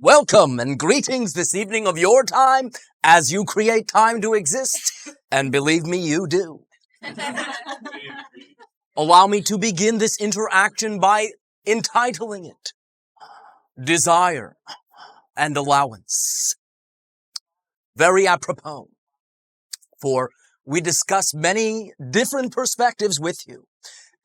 Welcome and greetings this evening of your time as you create time to exist. And believe me, you do. Allow me to begin this interaction by entitling it Desire and Allowance. Very apropos, for we discuss many different perspectives with you.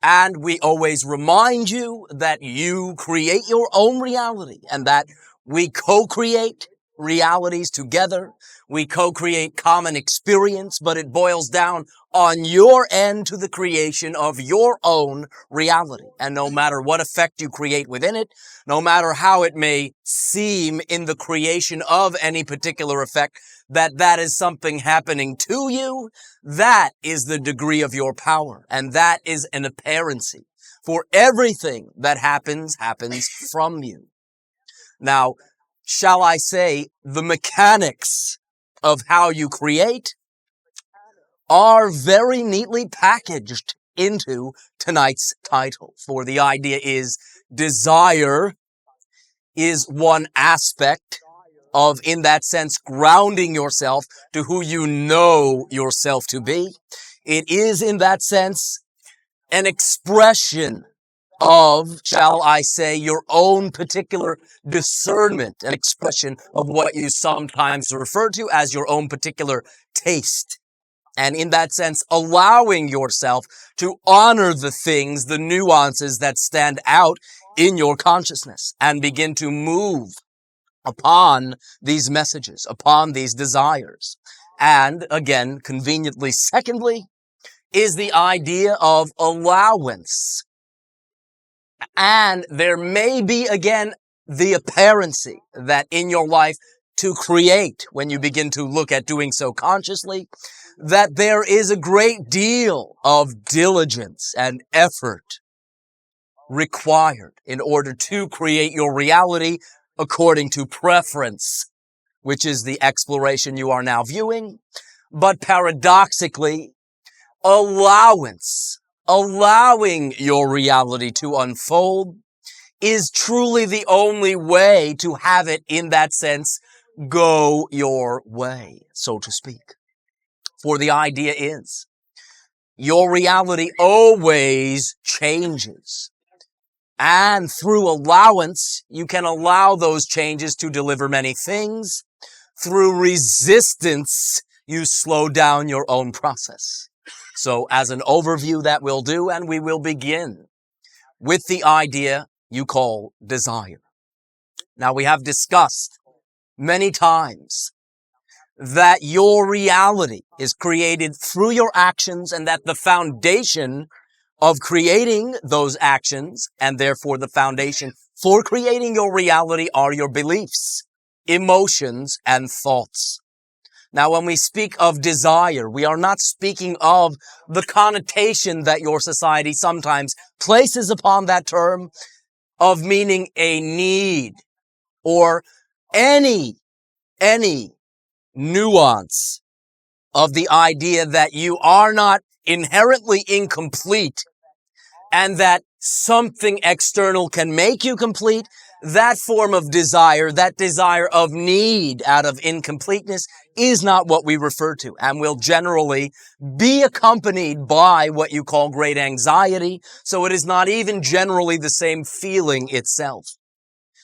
And we always remind you that you create your own reality and that we co-create realities together. We co-create common experience, but it boils down on your end to the creation of your own reality. And no matter what effect you create within it, no matter how it may seem in the creation of any particular effect, that is something happening to you, that is the degree of your power. And that is an apparency. For everything that happens from you. Now, shall I say, the mechanics of how you create are very neatly packaged into tonight's title. For the idea is desire is one aspect of, in that sense, grounding yourself to who you know yourself to be. It is, in that sense, an expression of, shall I say, your own particular discernment, an expression of what you sometimes refer to as your own particular taste. And in that sense, allowing yourself to honor the things, the nuances that stand out in your consciousness and begin to move upon these messages, upon these desires. And again, conveniently, secondly, is the idea of allowance. And there may be, again, the apparency that in your life to create, when you begin to look at doing so consciously, that there is a great deal of diligence and effort required in order to create your reality according to preference, which is the exploration you are now viewing. But paradoxically, allowing your reality to unfold is truly the only way to have it, in that sense, go your way, so to speak. For the idea is, your reality always changes. And through allowance, you can allow those changes to deliver many things. Through resistance, you slow down your own process. So as an overview that we'll do, and we will begin with the idea you call desire. Now, we have discussed many times that your reality is created through your actions and that the foundation of creating those actions, and therefore the foundation for creating your reality, are your beliefs, emotions, and thoughts. Now, when we speak of desire, we are not speaking of the connotation that your society sometimes places upon that term of meaning a need or any nuance of the idea that you are not inherently incomplete and that something external can make you complete. That form of desire, that desire of need out of incompleteness, is not what we refer to, and will generally be accompanied by what you call great anxiety. So it is not even generally the same feeling itself.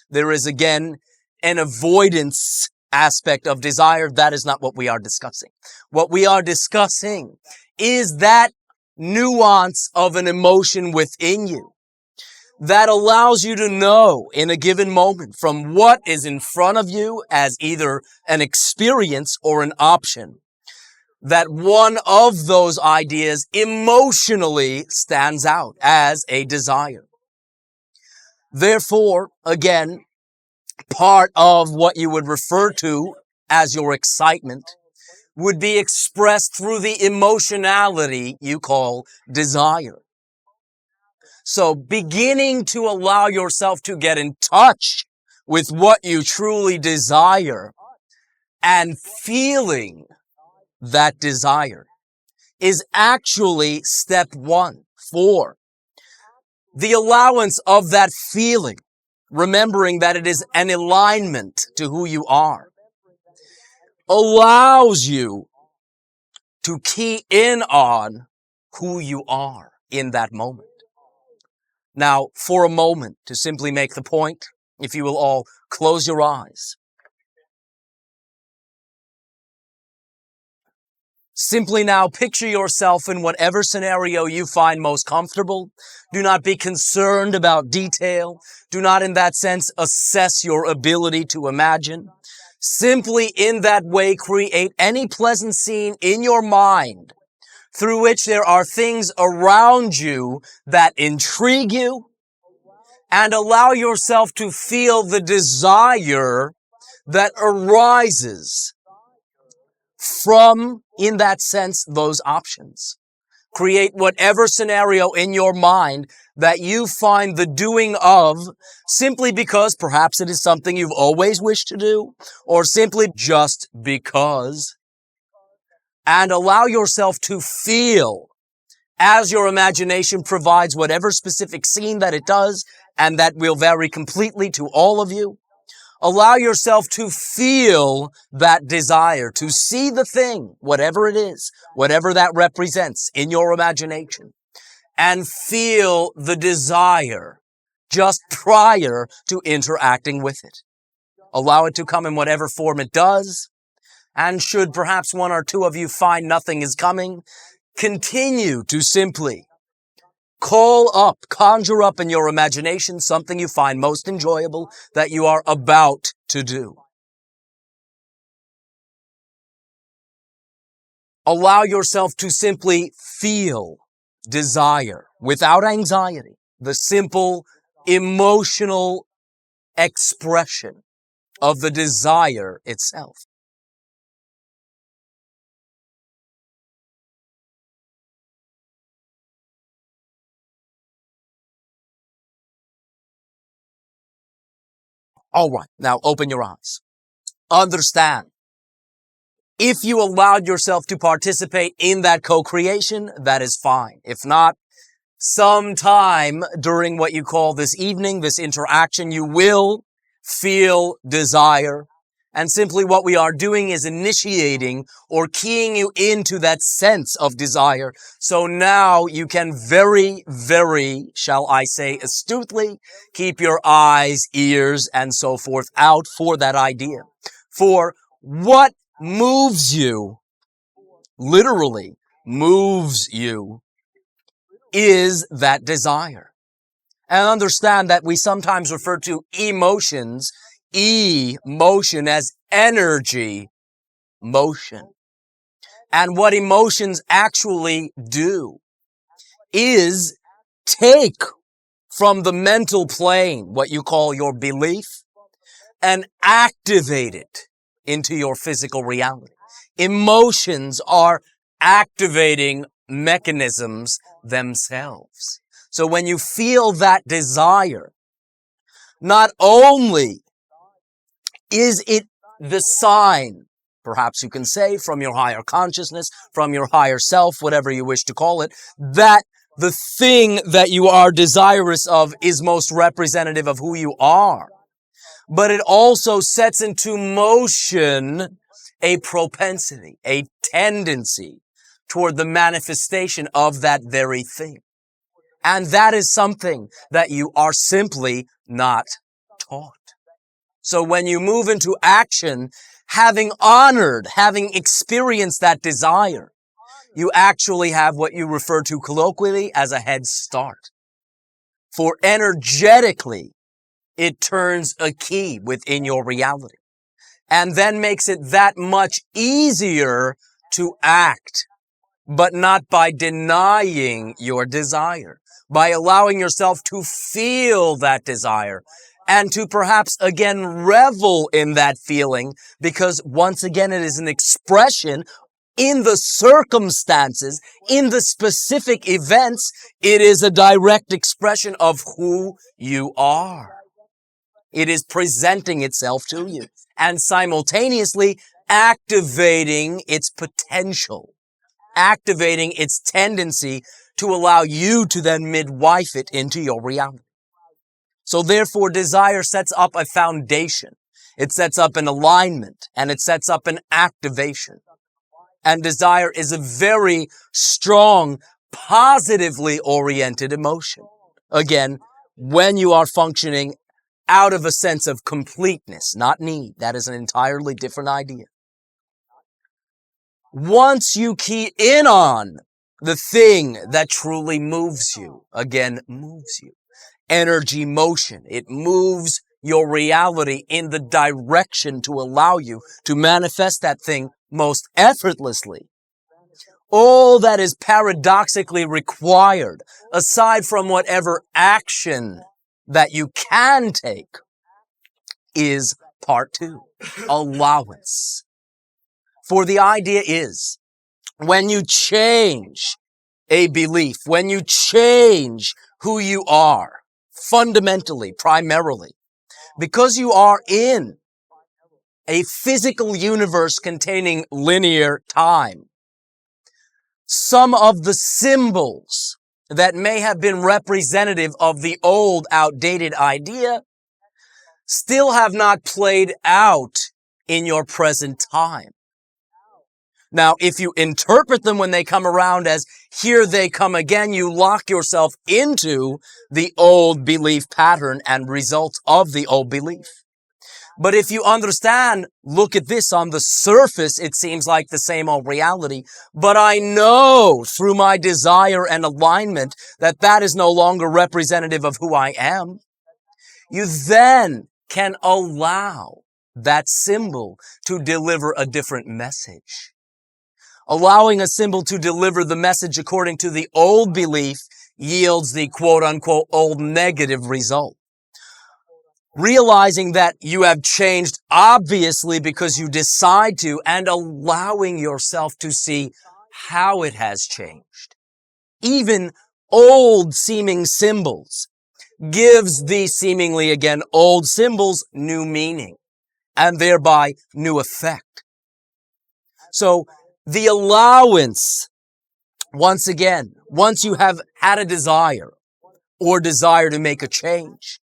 There is, again, an avoidance aspect of desire. That is not what we are discussing. What we are discussing is that nuance of an emotion within you that allows you to know in a given moment from what is in front of you as either an experience or an option, that one of those ideas emotionally stands out as a desire. Therefore, again, part of what you would refer to as your excitement would be expressed through the emotionality you call desire. So beginning to allow yourself to get in touch with what you truly desire and feeling that desire is actually step one for the allowance of that feeling remembering that it is an alignment to who you are, allows you to key in on who you are in that moment. Now, for a moment, to simply make the point, if you will all close your eyes. Simply now picture yourself in whatever scenario you find most comfortable. Do not be concerned about detail. Do not, in that sense, assess your ability to imagine. Simply in that way, create any pleasant scene in your mind through which there are things around you that intrigue you, and allow yourself to feel the desire that arises from, in that sense, those options. Create whatever scenario in your mind that you find the doing of simply because perhaps it is something you've always wished to do, or simply just because. And allow yourself to feel as your imagination provides whatever specific scene that it does, and that will vary completely to all of you. Allow yourself to feel that desire, to see the thing, whatever it is, whatever that represents in your imagination, and feel the desire just prior to interacting with it. Allow it to come in whatever form it does, and should perhaps one or two of you find nothing is coming, continue to simply conjure up in your imagination something you find most enjoyable that you are about to do. Allow yourself to simply feel desire without anxiety, the simple emotional expression of the desire itself. All right, now open your eyes. Understand, if you allowed yourself to participate in that co-creation, that is fine. If not, sometime during what you call this evening, this interaction, you will feel desire. And simply what we are doing is initiating or keying you into that sense of desire. So now you can very, shall I say, astutely keep your eyes, ears, and so forth out for that idea. For what moves you, literally moves you, is that desire. And understand that we sometimes refer to emotions, emotion, as energy motion. And what emotions actually do is take from the mental plane what you call your belief and activate it into your physical reality. Emotions are activating mechanisms themselves. So when you feel that desire, not only is it the sign, perhaps you can say, from your higher consciousness, from your higher self, whatever you wish to call it, that the thing that you are desirous of is most representative of who you are. But it also sets into motion a propensity, a tendency toward the manifestation of that very thing. And that is something that you are simply not taught. So when you move into action, having honored, having experienced that desire, you actually have what you refer to colloquially as a head start. For energetically, it turns a key within your reality and then makes it that much easier to act, but not by denying your desire, by allowing yourself to feel that desire and to perhaps again revel in that feeling, because once again it is an expression in the circumstances, in the specific events. It is a direct expression of who you are. It is presenting itself to you and simultaneously activating its potential, activating its tendency to allow you to then midwife it into your reality. So therefore, desire sets up a foundation. It sets up an alignment, and it sets up an activation. And desire is a very strong, positively oriented emotion. Again, when you are functioning out of a sense of completeness, not need. That is an entirely different idea. Once you key in on the thing that truly moves you, again, moves you. Energy, motion. It moves your reality in the direction to allow you to manifest that thing most effortlessly. All that is paradoxically required, aside from whatever action that you can take, is part 2, allowance. For the idea is, when you change a belief, when you change who you are, fundamentally, primarily, because you are in a physical universe containing linear time, some of the symbols that may have been representative of the old, outdated idea still have not played out in your present time. Now, if you interpret them when they come around as, here they come again, you lock yourself into the old belief pattern and results of the old belief. But if you understand, look at this, on the surface, it seems like the same old reality. But I know through my desire and alignment that that is no longer representative of who I am. You then can allow that symbol to deliver a different message. Allowing a symbol to deliver the message according to the old belief yields the quote-unquote old negative result. Realizing that you have changed obviously because you decide to, and allowing yourself to see how it has changed. Even old seeming symbols gives the seemingly, again, old symbols new meaning and thereby new effect. So the allowance, once again, once you have had a desire or desire to make a change,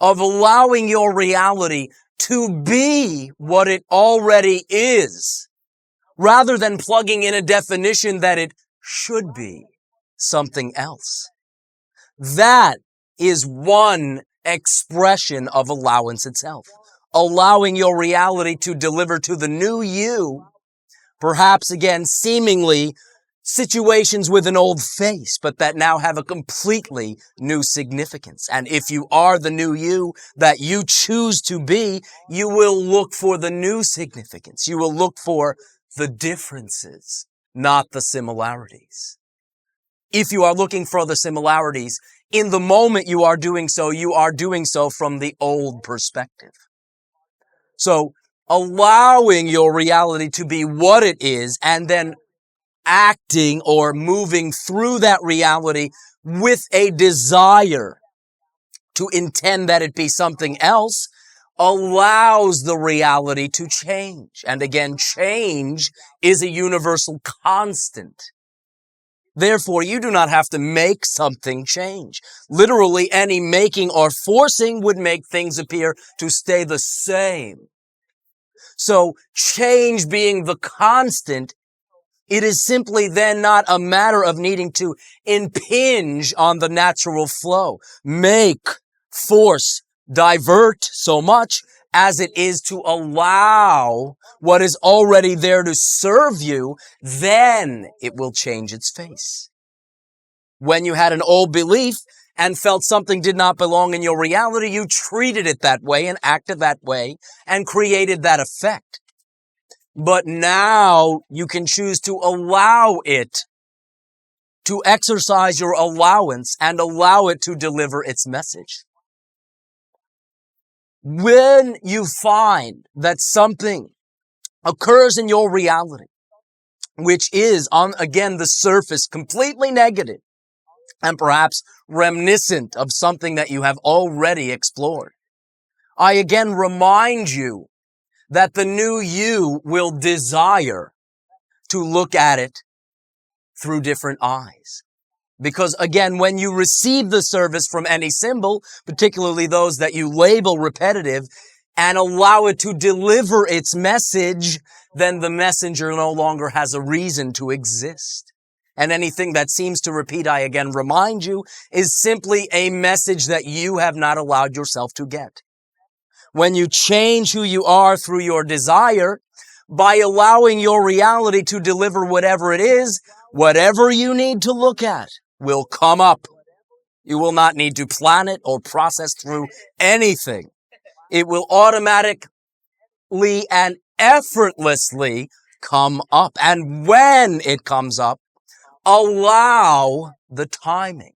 of allowing your reality to be what it already is, rather than plugging in a definition that it should be something else. That is one expression of allowance itself. Allowing your reality to deliver to the new you, perhaps again, seemingly situations with an old face, but that now have a completely new significance. And if you are the new you that you choose to be, you will look for the new significance. You will look for the differences, not the similarities. If you are looking for the similarities, in the moment you are doing so from the old perspective. So, allowing your reality to be what it is and then acting or moving through that reality with a desire to intend that it be something else allows the reality to change. And again, change is a universal constant. Therefore, you do not have to make something change. Literally, any making or forcing would make things appear to stay the same. So, change being the constant, it is simply then not a matter of needing to impinge on the natural flow, make, force, divert so much as it is to allow what is already there to serve you, then it will change its face. When you had an old belief and felt something did not belong in your reality, you treated it that way and acted that way and created that effect. But now you can choose to allow it to exercise your allowance and allow it to deliver its message. When you find that something occurs in your reality, which is on, again, the surface completely negative and perhaps reminiscent of something that you have already explored, I again remind you that the new you will desire to look at it through different eyes. Because again, when you receive the service from any symbol, particularly those that you label repetitive, and allow it to deliver its message, then the messenger no longer has a reason to exist. And anything that seems to repeat, I again remind you, is simply a message that you have not allowed yourself to get. When you change who you are through your desire, by allowing your reality to deliver whatever it is, whatever you need to look at will come up. You will not need to plan it or process through anything. It will automatically and effortlessly come up. And when it comes up, allow the timing.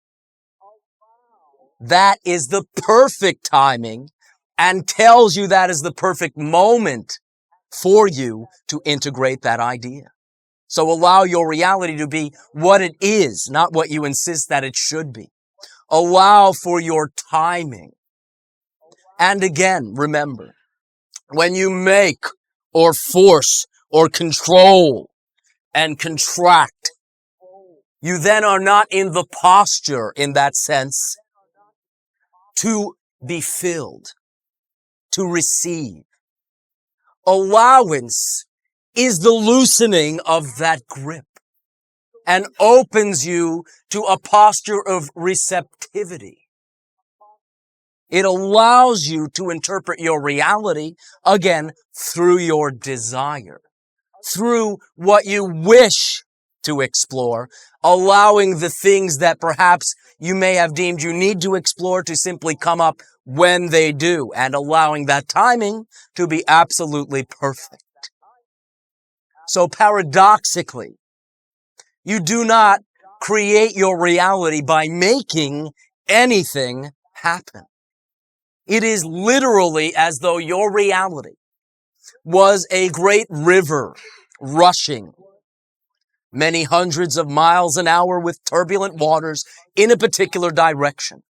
That is the perfect timing and tells you that is the perfect moment for you to integrate that idea. So allow your reality to be what it is, not what you insist that it should be. Allow for your timing. And again, remember, when you make or force or control and contract, you then are not in the posture, in that sense, to be filled, to receive. Allowance is the loosening of that grip and opens you to a posture of receptivity. It allows you to interpret your reality, again, through your desire, through what you wish to explore, allowing the things that perhaps you may have deemed you need to explore to simply come up when they do, and allowing that timing to be absolutely perfect. So paradoxically, you do not create your reality by making anything happen. It is literally as though your reality was a great river rushing many hundreds of miles an hour with turbulent waters in a particular direction.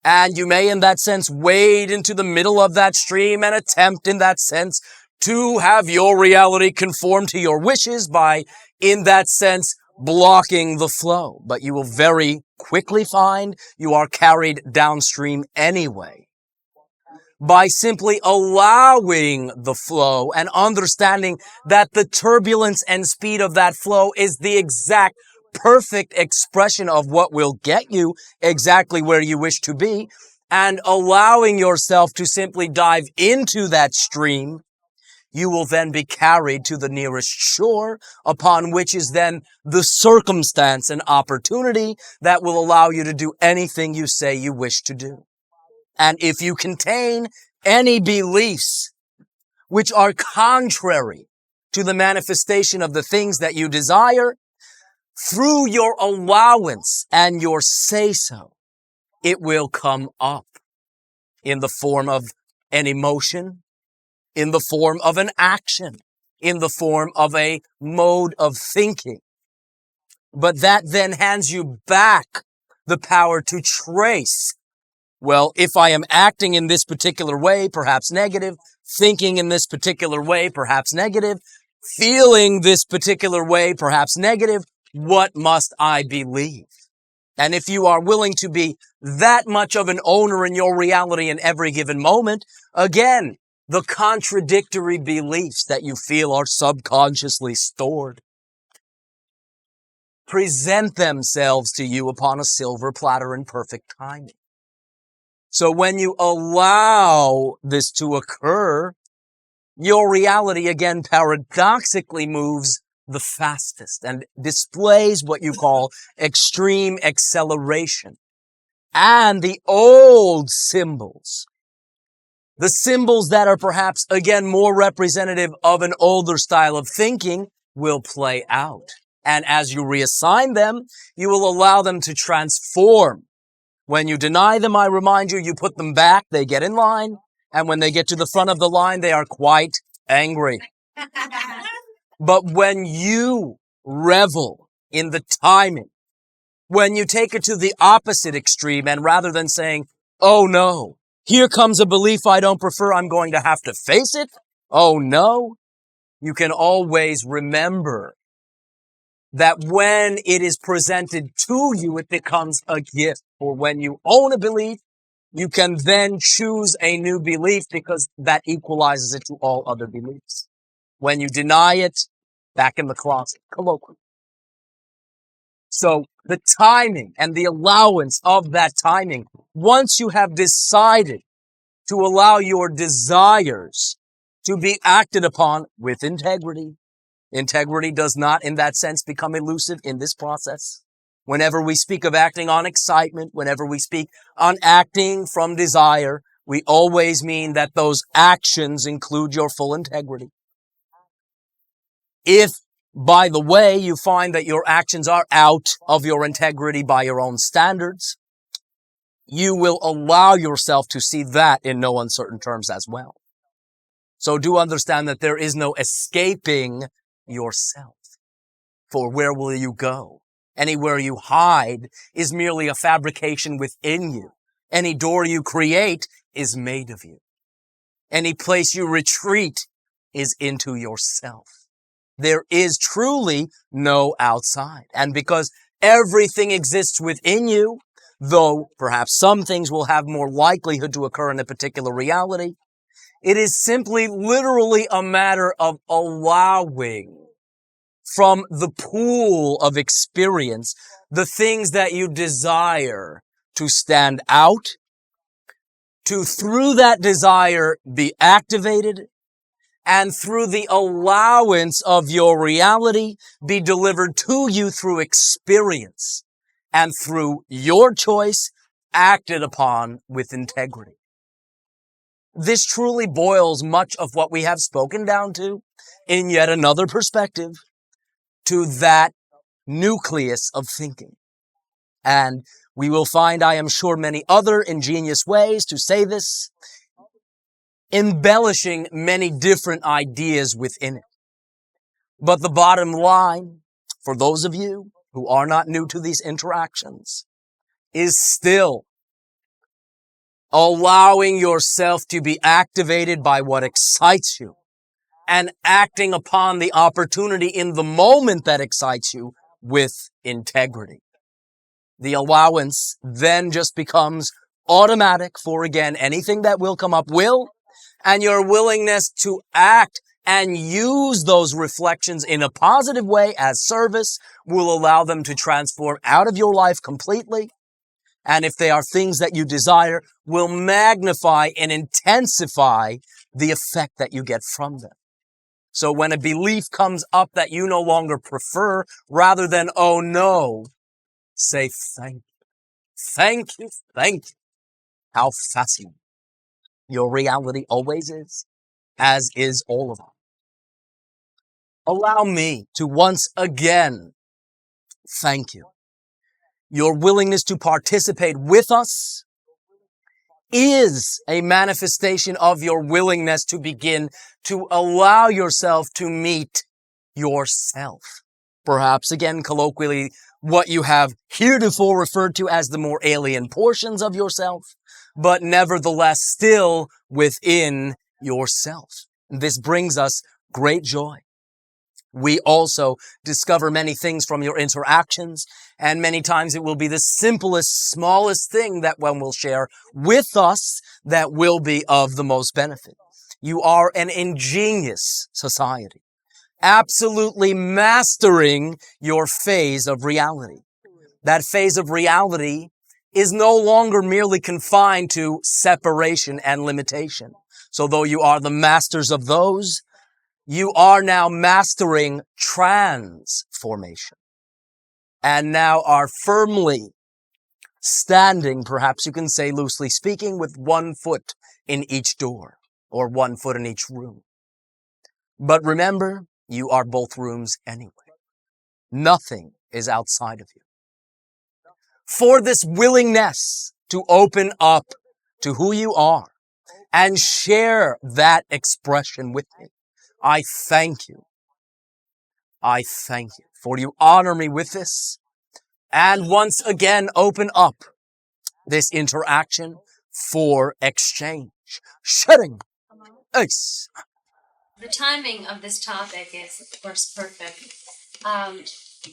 And you may, in that sense, wade into the middle of that stream and attempt, in that sense, to have your reality conform to your wishes by, in that sense, blocking the flow. But you will very quickly find you are carried downstream anyway. By simply allowing the flow and understanding that the turbulence and speed of that flow is the exact perfect expression of what will get you exactly where you wish to be, and allowing yourself to simply dive into that stream, you will then be carried to the nearest shore, upon which is then the circumstance and opportunity that will allow you to do anything you say you wish to do. And if you contain any beliefs which are contrary to the manifestation of the things that you desire, through your allowance and your say-so, it will come up in the form of an emotion, in the form of an action, in the form of a mode of thinking. But that then hands you back the power to trace. Well, if I am acting in this particular way, perhaps negative, thinking in this particular way, perhaps negative, feeling this particular way, perhaps negative, what must I believe? And if you are willing to be that much of an owner in your reality in every given moment, again, the contradictory beliefs that you feel are subconsciously stored present themselves to you upon a silver platter in perfect timing. So when you allow this to occur, your reality again paradoxically moves the fastest and displays what you call extreme acceleration. And the old symbols, the symbols that are perhaps again more representative of an older style of thinking, will play out. And as you reassign them, you will allow them to transform. When you deny them, I remind you, you put them back, they get in line, and when they get to the front of the line, they are quite angry. But when you revel in the timing, when you take it to the opposite extreme, and rather than saying, oh no, here comes a belief I don't prefer, I'm going to have to face it, oh no, you can always remember that when it is presented to you, it becomes a gift. For when you own a belief, you can then choose a new belief because that equalizes it to all other beliefs. When you deny it, back in the closet, colloquially. So the timing and the allowance of that timing, once you have decided to allow your desires to be acted upon with integrity. Integrity does not, in that sense, become elusive in this process. Whenever we speak of acting on excitement, whenever we speak on acting from desire, we always mean that those actions include your full integrity. If, by the way, you find that your actions are out of your integrity by your own standards, you will allow yourself to see that in no uncertain terms as well. So do understand that there is no escaping yourself. For where will you go? Anywhere you hide is merely a fabrication within you. Any door you create is made of you. Any place you retreat is into yourself. There is truly no outside. And because everything exists within you, though perhaps some things will have more likelihood to occur in a particular reality, it is simply literally a matter of allowing from the pool of experience the things that you desire to stand out, to through that desire be activated, and through the allowance of your reality be delivered to you through experience and through your choice acted upon with integrity. This truly boils much of what we have spoken down to in yet another perspective to that nucleus of thinking. And we will find, I am sure, many other ingenious ways to say this, embellishing many different ideas within it. But the bottom line, for those of you who are not new to these interactions, is still allowing yourself to be activated by what excites you and acting upon the opportunity in the moment that excites you with integrity. The allowance then just becomes automatic for, again, anything that will come up will, and your willingness to act and use those reflections in a positive way as service will allow them to transform out of your life completely. And if they are things that you desire, will magnify and intensify the effect that you get from them. So when a belief comes up that you no longer prefer, rather than, oh no, say thank you. Thank you, thank you. How fascinating your reality always is, as is all of us. Allow me to once again thank you. Your willingness to participate with us is a manifestation of your willingness to begin to allow yourself to meet yourself. Perhaps, again, colloquially, what you have heretofore referred to as the more alien portions of yourself, but nevertheless still within yourself. This brings us great joy. We also discover many things from your interactions, and many times it will be the simplest, smallest thing that one will share with us that will be of the most benefit. You are an ingenious society, absolutely mastering your phase of reality. That phase of reality is no longer merely confined to separation and limitation. So though you are the masters of those, you are now mastering transformation and now are firmly standing, perhaps you can say loosely speaking, with 1 foot in each door or 1 foot in each room. But remember, you are both rooms anyway. Nothing is outside of you. For this willingness to open up to who you are and share that expression with me, I thank you. I thank you for you honor me with this and once again open up this interaction for exchange. Shutting. The timing of this topic is, of course, perfect.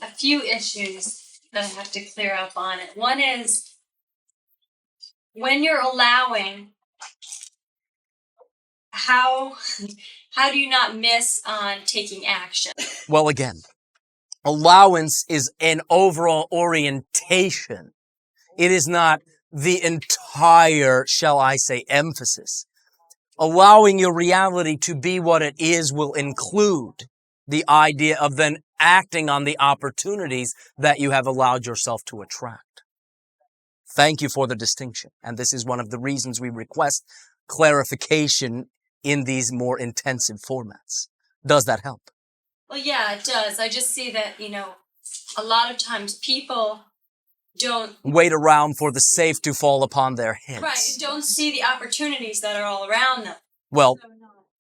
a few issues that I have to clear up on it. One is when you're allowing, how do you not miss on taking action? Well, again, allowance is an overall orientation. It is not the entire, shall I say, emphasis. Allowing your reality to be what it is will include the idea of then acting on the opportunities that you have allowed yourself to attract. Thank you for the distinction. And this is one of the reasons we request clarification in these more intensive formats. Does that help? Well, yeah, it does. I just see that, a lot of times people don't wait around for the safe to fall upon their heads. Right, don't see the opportunities that are all around them. Well,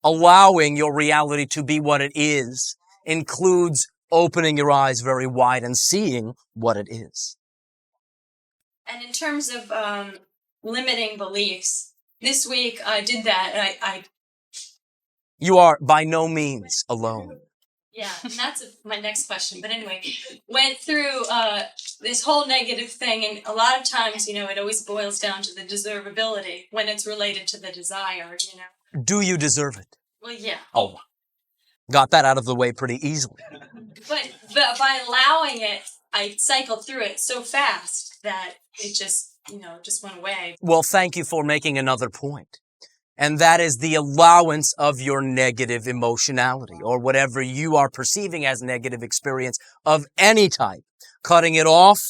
allowing your reality to be what it is includes opening your eyes very wide and seeing what it is. And in terms of limiting beliefs, this week I did that. I You are by no means alone. Yeah, and that's my next question. But anyway, went through this whole negative thing, and a lot of times, it always boils down to the deservability when it's related to the desire, Do you deserve it? Well, yeah. Oh, got that out of the way pretty easily. But by allowing it, I cycled through it so fast that it just went away. Well, thank you for making another point. And that is the allowance of your negative emotionality or whatever you are perceiving as negative experience of any type. Cutting it off,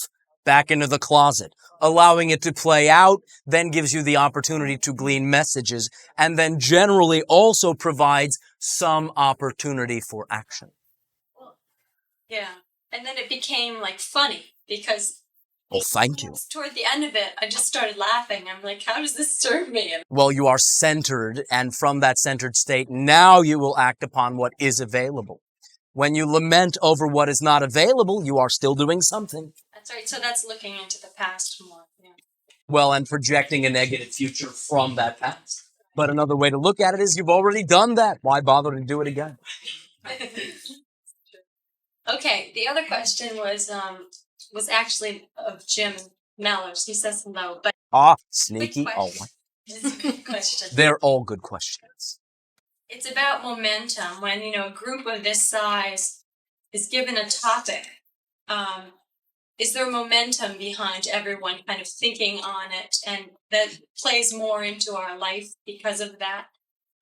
back into the closet. Allowing it to play out then gives you the opportunity to glean messages and then generally also provides some opportunity for action. Yeah. And then it became funny because Thank you. Toward the end of it, I just started laughing. I'm like, how does this serve me? Well, you are centered, and from that centered state, now you will act upon what is available. When you lament over what is not available, you are still doing something. That's right. So that's looking into the past more. Yeah. Well, and projecting a negative future from that past. But another way to look at it is you've already done that. Why bother to do it again? Okay. The other question was actually of Jim Mellors. He says hello, but sneaky. It's a good question. They're all good questions. It's about momentum. When a group of this size is given a topic, is there momentum behind everyone kind of thinking on it, and that plays more into our life because of that?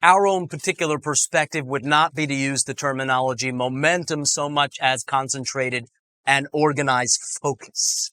Our own particular perspective would not be to use the terminology momentum so much as concentrated and organized focus.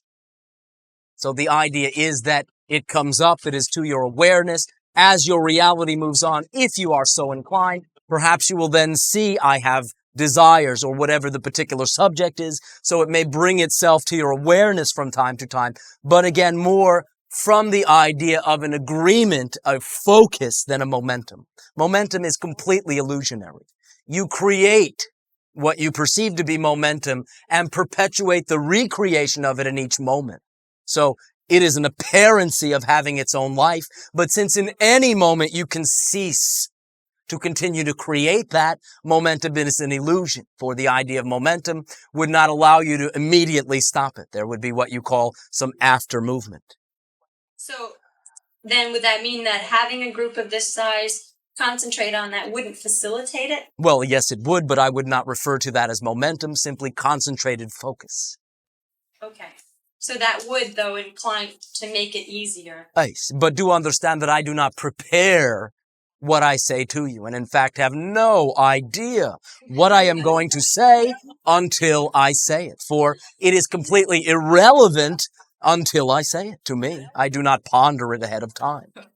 So the idea is that it comes up, it is to your awareness. As your reality moves on, if you are so inclined, perhaps you will then see I have desires or whatever the particular subject is. So it may bring itself to your awareness from time to time. But again, more from the idea of an agreement, a focus than a momentum. Momentum is completely illusionary. You create what you perceive to be momentum and perpetuate the recreation of it in each moment. So it is an apparency of having its own life, but since in any moment you can cease to continue to create that, momentum is an illusion, for the idea of momentum would not allow you to immediately stop it. There would be what you call some after movement. So then would that mean that having a group of this size concentrate on that wouldn't facilitate it? Well, yes, it would, but I would not refer to that as momentum, simply concentrated focus. Okay. So that would, though, incline to make it easier. Yes, but do understand that I do not prepare what I say to you, and in fact have no idea what I am going to say until I say it, for it is completely irrelevant until I say it to me. I do not ponder it ahead of time. Okay.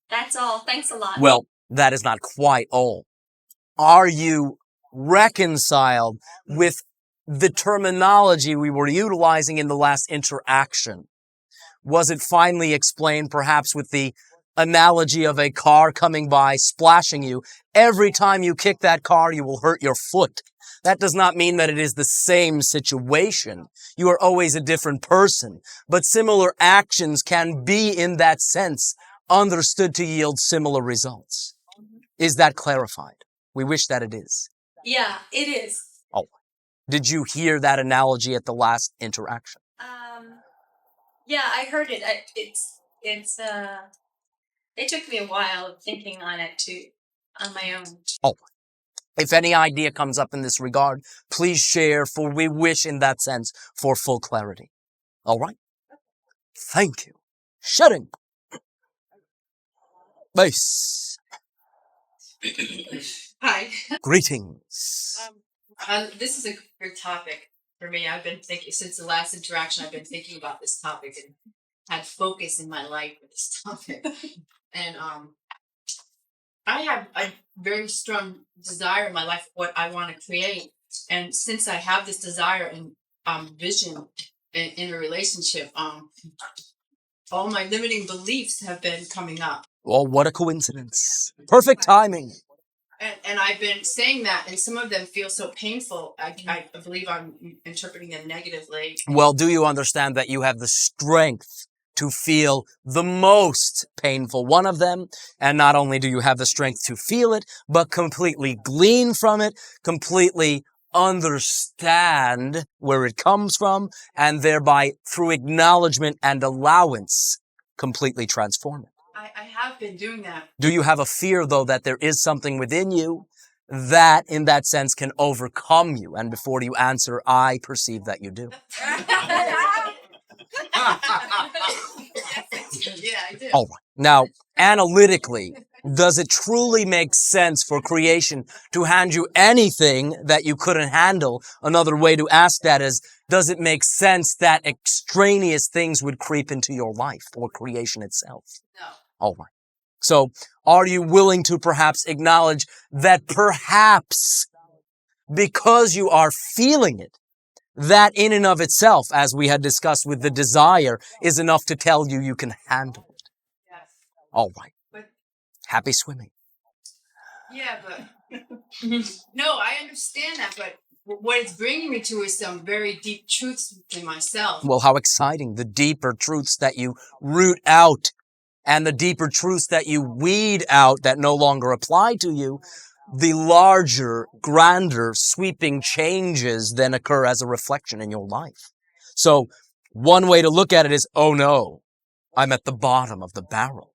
That's all. Thanks a lot. Well, that is not quite all. Are you reconciled with the terminology we were utilizing in the last interaction? Was it finally explained perhaps with the analogy of a car coming by, splashing you? Every time you kick that car, you will hurt your foot. That does not mean that it is the same situation. You are always a different person, but similar actions can be, in that sense, understood to yield similar results. Is that clarified? We wish that it is. Yeah, it is. Oh, did you hear that analogy at the last interaction? Yeah, I heard it. It took me a while of thinking on it too, on my own. Oh, if any idea comes up in this regard, please share, for we wish in that sense for full clarity. All right? Thank you. Shutting. Base. Hi. Greetings. This is a good topic for me. I've been thinking since the last interaction. I've been thinking about this topic and had focus in my life with this topic. And I have a very strong desire in my life what I want to create. And since I have this desire and vision in a relationship, all my limiting beliefs have been coming up. Oh, what a coincidence. Perfect timing. And I've been saying that, and some of them feel so painful. I believe I'm interpreting them negatively. Well, do you understand that you have the strength to feel the most painful one of them? And not only do you have the strength to feel it, but completely glean from it, completely understand where it comes from, and thereby, through acknowledgement and allowance, completely transform it. I have been doing that. Do you have a fear, though, that there is something within you that, in that sense, can overcome you? And before you answer, I perceive that you do. Yeah, I do. All right. Now, analytically, does it truly make sense for creation to hand you anything that you couldn't handle? Another way to ask that is, does it make sense that extraneous things would creep into your life or creation itself? No. All right. So, are you willing to perhaps acknowledge that perhaps because you are feeling it, that in and of itself, as we had discussed with the desire, is enough to tell you you can handle it? Yes. All right. But happy swimming. Yeah, but no, I understand that. But what it's bringing me to is some very deep truths in myself. Well, how exciting. The deeper truths that you root out and the deeper truths that you weed out that no longer apply to you, the larger, grander, sweeping changes then occur as a reflection in your life. So one way to look at it is, oh no, I'm at the bottom of the barrel.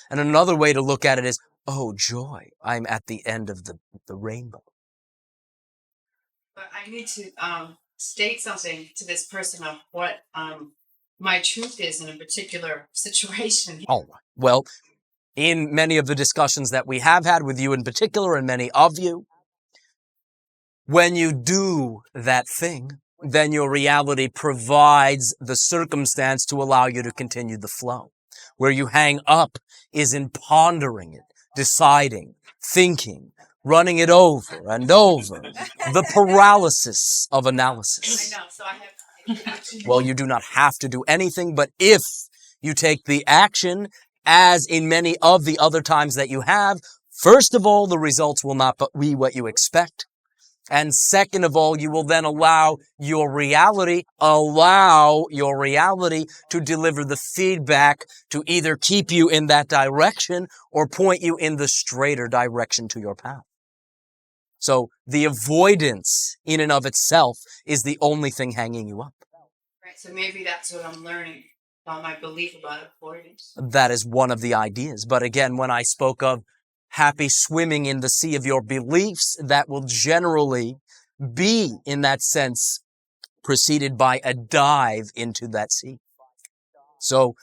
And another way to look at it is, oh joy, I'm at the end of the rainbow. But I need to state something to this person of what my truth is in a particular situation. All right. Well, in many of the discussions that we have had with you in particular, and many of you, when you do that thing, then your reality provides the circumstance to allow you to continue the flow. Where you hang up is in pondering it, deciding, thinking, running it over and over. The paralysis of analysis. I know, so I have. Well, you do not have to do anything, but if you take the action, as in many of the other times that you have, first of all, the results will not be what you expect. And second of all, you will then allow your reality to deliver the feedback to either keep you in that direction or point you in the straighter direction to your path. So the avoidance in and of itself is the only thing hanging you up. Right, so maybe that's what I'm learning about my belief about avoidance. That is one of the ideas. But again, when I spoke of happy swimming in the sea of your beliefs, that will generally be, in that sense, preceded by a dive into that sea. So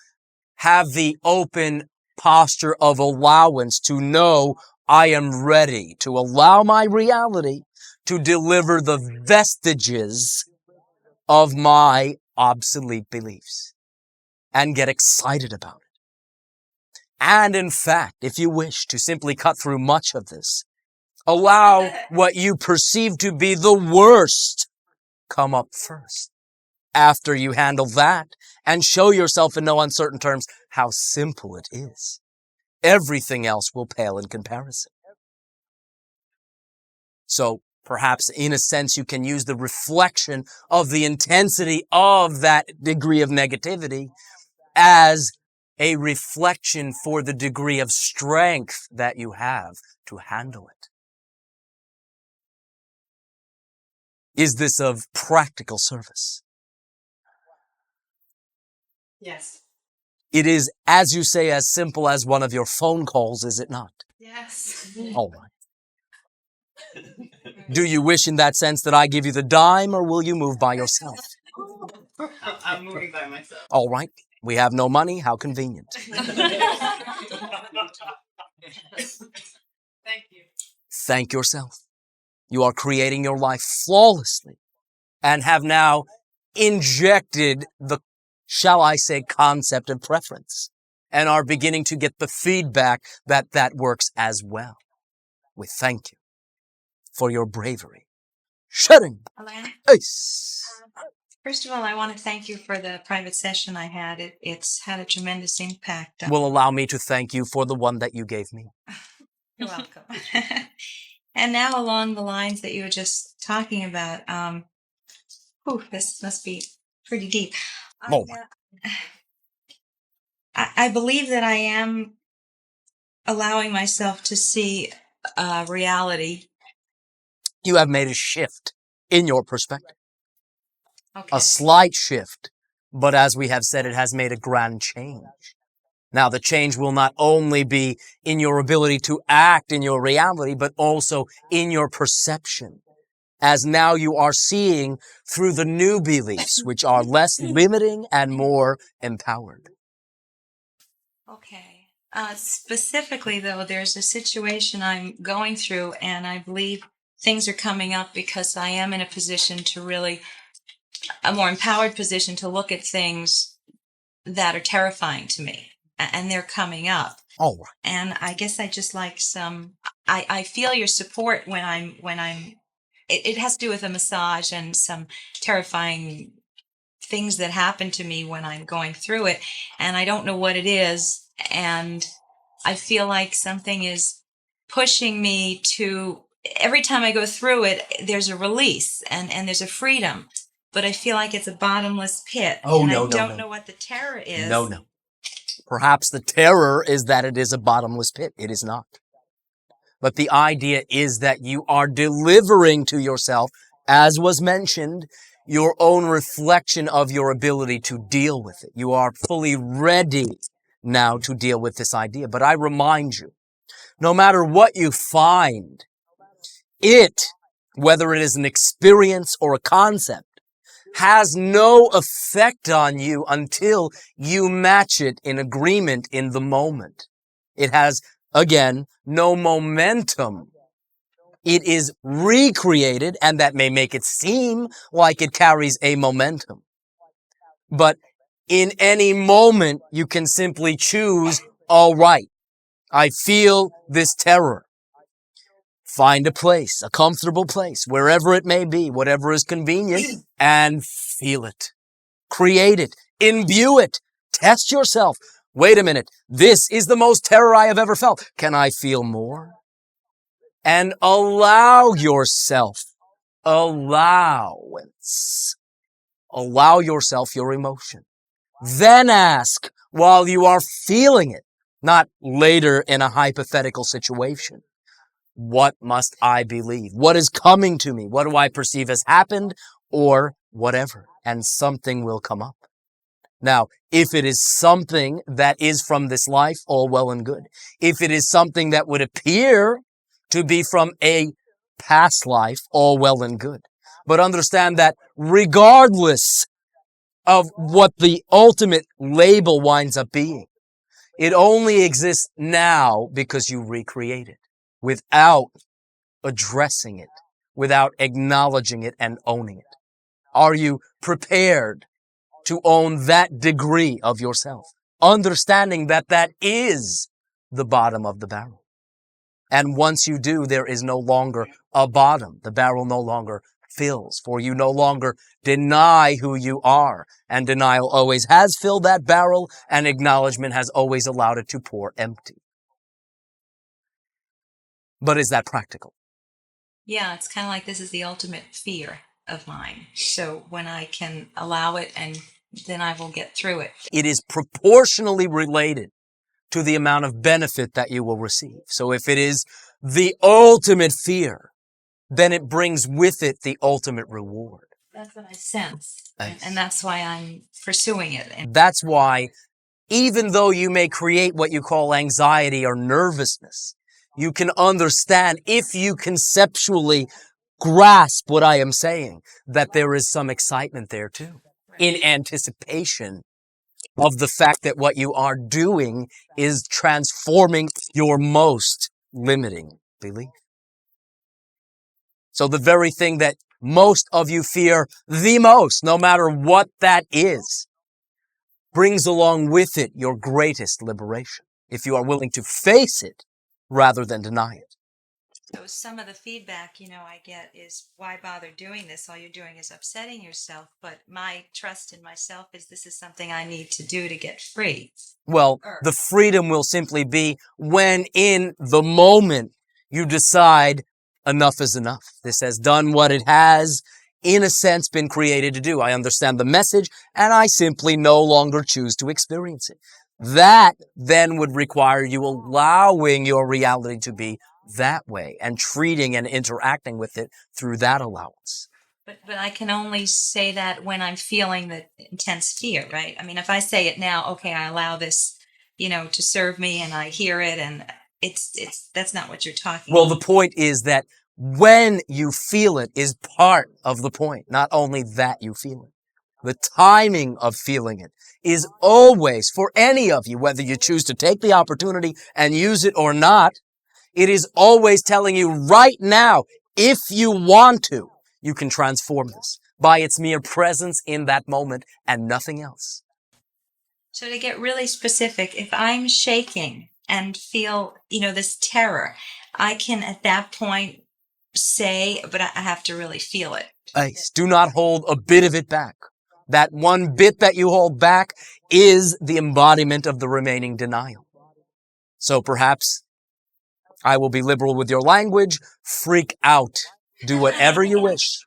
have the open posture of allowance to know I am ready to allow my reality to deliver the vestiges of my obsolete beliefs and get excited about it. And in fact, if you wish to simply cut through much of this, allow what you perceive to be the worst come up first. After you handle that, and show yourself in no uncertain terms how simple it is. Everything else will pale in comparison. So perhaps in a sense you can use the reflection of the intensity of that degree of negativity as a reflection for the degree of strength that you have to handle it. Is this of practical service? Yes. It is, as you say, as simple as one of your phone calls, is it not? Yes. All right. Do you wish in that sense that I give you the dime, or will you move by yourself? I'm moving by myself. All right. We have no money. How convenient. Thank you. Thank yourself. You are creating your life flawlessly and have now injected the, shall I say, concept of preference and are beginning to get the feedback that that works as well. We thank you for your bravery. Shutting. Elan, Ace. first of all, I want to thank you for the private session I had. It's had a tremendous impact. Will allow me to thank you for the one that you gave me. You're welcome. And now along the lines that you were just talking about, this must be pretty deep. Oh. I believe that I am allowing myself to see reality. You have made a shift in your perspective. Okay. A slight shift, but as we have said, it has made a grand change. Now, the change will not only be in your ability to act in your reality, but also in your perception, as now you are seeing through the new beliefs, which are less limiting and more empowered. Okay. Specifically, though, there's a situation I'm going through, and I believe things are coming up because I am in a position to really, a more empowered position to look at things that are terrifying to me, and they're coming up. All right. And I guess I just like I feel your support it has to do with a massage and some terrifying things that happen to me when I'm going through it, and I don't know what it is, and I feel like something is pushing me to, every time I go through it, there's a release and there's a freedom, but I feel like it's a bottomless pit. Oh, and no, I no, don't no. know what the terror is. No. Perhaps the terror is that it is a bottomless pit. It is not. But the idea is that you are delivering to yourself, as was mentioned, your own reflection of your ability to deal with it. You are fully ready now to deal with this idea. But I remind you, no matter what you find, it, whether it is an experience or a concept, has no effect on you until you match it in agreement in the moment. It has, again, no momentum. It is recreated, and that may make it seem like it carries a momentum. But in any moment, you can simply choose, all right, I feel this terror. Find a place, a comfortable place, wherever it may be, whatever is convenient, and feel it. Create it. Imbue it. Test yourself. Wait a minute. This is the most terror I have ever felt. Can I feel more? And allow yourself allowance. Allow yourself your emotion. Then ask while you are feeling it, not later in a hypothetical situation. What must I believe? What is coming to me? What do I perceive has happened or whatever? And something will come up. Now, if it is something that is from this life, all well and good. If it is something that would appear to be from a past life, all well and good. But understand that regardless of what the ultimate label winds up being, it only exists now because you recreate it without addressing it, without acknowledging it and owning it. Are you prepared to own that degree of yourself, understanding that that is the bottom of the barrel? And once you do, there is no longer a bottom. The barrel no longer fills, for you no longer deny who you are. And denial always has filled that barrel, and acknowledgement has always allowed it to pour empty. But is that practical? Yeah, it's kind of like this is the ultimate fear of mine. So when I can allow it, and then I will get through it. It is proportionally related to the amount of benefit that you will receive. So if it is the ultimate fear, then it brings with it the ultimate reward. That's what I sense. Nice. And that's why I'm pursuing it. And That's why, even though you may create what you call anxiety or nervousness, you can understand, if you conceptually grasp what I am saying, that there is some excitement there too, in anticipation of the fact that what you are doing is transforming your most limiting belief. So the very thing that most of you fear the most, no matter what that is, brings along with it your greatest liberation, if you are willing to face it rather than deny it. so some of the feedback, I get is, why bother doing this? All you're doing is upsetting yourself. But my trust in myself is this is something I need to do to get free. Well, the freedom will simply be when in the moment you decide enough is enough. This has done what it has, in a sense, been created to do. I understand the message, and I simply no longer choose to experience it. That then would require you allowing your reality to be that way and treating and interacting with it through that allowance. But I can only say that when I'm feeling the intense fear, right? I mean, if I say it now, okay, I allow this, to serve me, and I hear it, and that's not what you're talking Well, about. the point is that when you feel it is part of the point, not only that you feel it. The timing of feeling it is always, for any of you, whether you choose to take the opportunity and use it or not, it is always telling you right now, if you want to, you can transform this by its mere presence in that moment and nothing else. So to get really specific, if I'm shaking and feel, this terror, I can at that point say, but I have to really feel it. Ace, do not hold a bit of it back. That one bit that you hold back is the embodiment of the remaining denial. So perhaps I will be liberal with your language. Freak out. Do whatever you wish,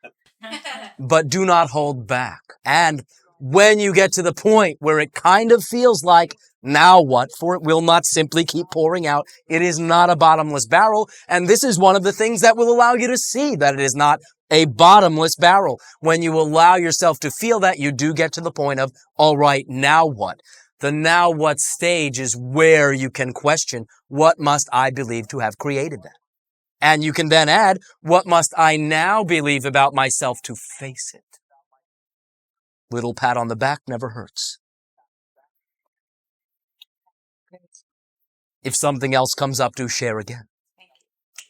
but do not hold back. And when you get to the point where it kind of feels like, now what? For it will not simply keep pouring out. It is not a bottomless barrel. And this is one of the things that will allow you to see that it is not a bottomless barrel. When you allow yourself to feel that, you do get to the point of, all right, now what? The now what stage is where you can question, what must I believe to have created that? And you can then add, what must I now believe about myself to face it? Little pat on the back never hurts. If something else comes up, do share again.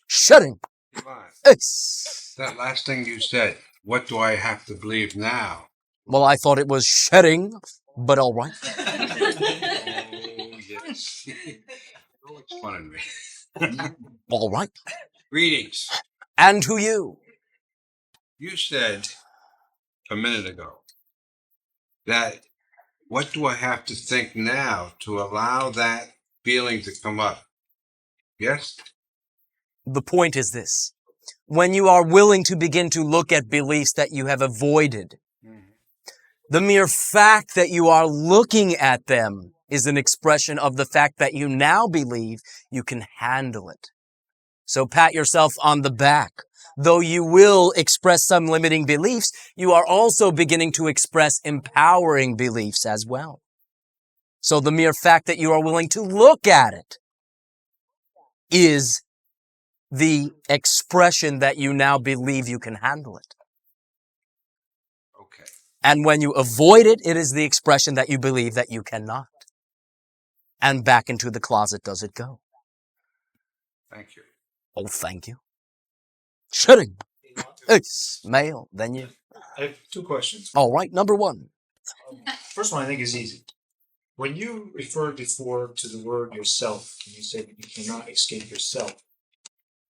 Shutting. Elan, Ace. that last thing you said, what do I have to believe now? Well, I thought it was shedding, but all right. Oh, yes. Don't make fun of me. All right. Greetings. And to you. You said a minute ago that what do I have to think now to allow that feeling to come up? Yes? The point is this. When you are willing to begin to look at beliefs that you have avoided, the mere fact that you are looking at them is an expression of the fact that you now believe you can handle it. So pat yourself on the back. Though you will express some limiting beliefs, you are also beginning to express empowering beliefs as well. So the mere fact that you are willing to look at it is the expression that you now believe you can handle it. Okay. And when you avoid it, it is the expression that you believe that you cannot. And back into the closet does it go. Thank you. Oh, thank you. Shooting. It's male, then you. I have two questions. All right, number one. First one I think is easy. When you referred before to the word yourself, and you said you cannot escape yourself,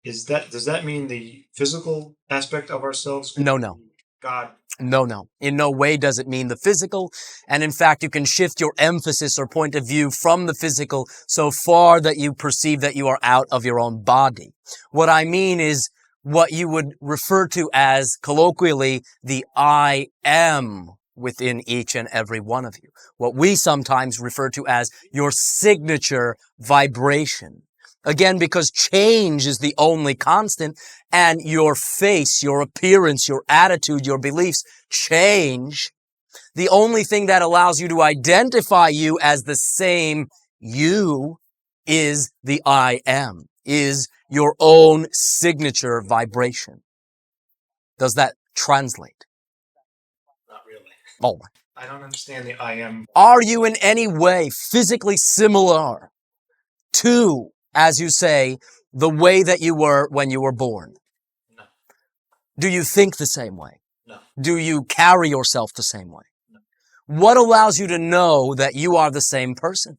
does that mean the physical aspect of ourselves? No. God. No. In no way does it mean the physical. And in fact, you can shift your emphasis or point of view from the physical so far that you perceive that you are out of your own body. What I mean is what you would refer to as colloquially the I am within each and every one of you. What we sometimes refer to as your signature vibration. Again, because change is the only constant, and your face, your appearance, your attitude, your beliefs change. The only thing that allows you to identify you as the same you is the I am, is your own signature vibration. Does that translate? Not really. Oh, I don't understand the I am. are you in any way physically similar to, as you say, the way that you were when you were born? No. Do you think the same way? No. Do you carry yourself the same way? No. What allows you to know that you are the same person?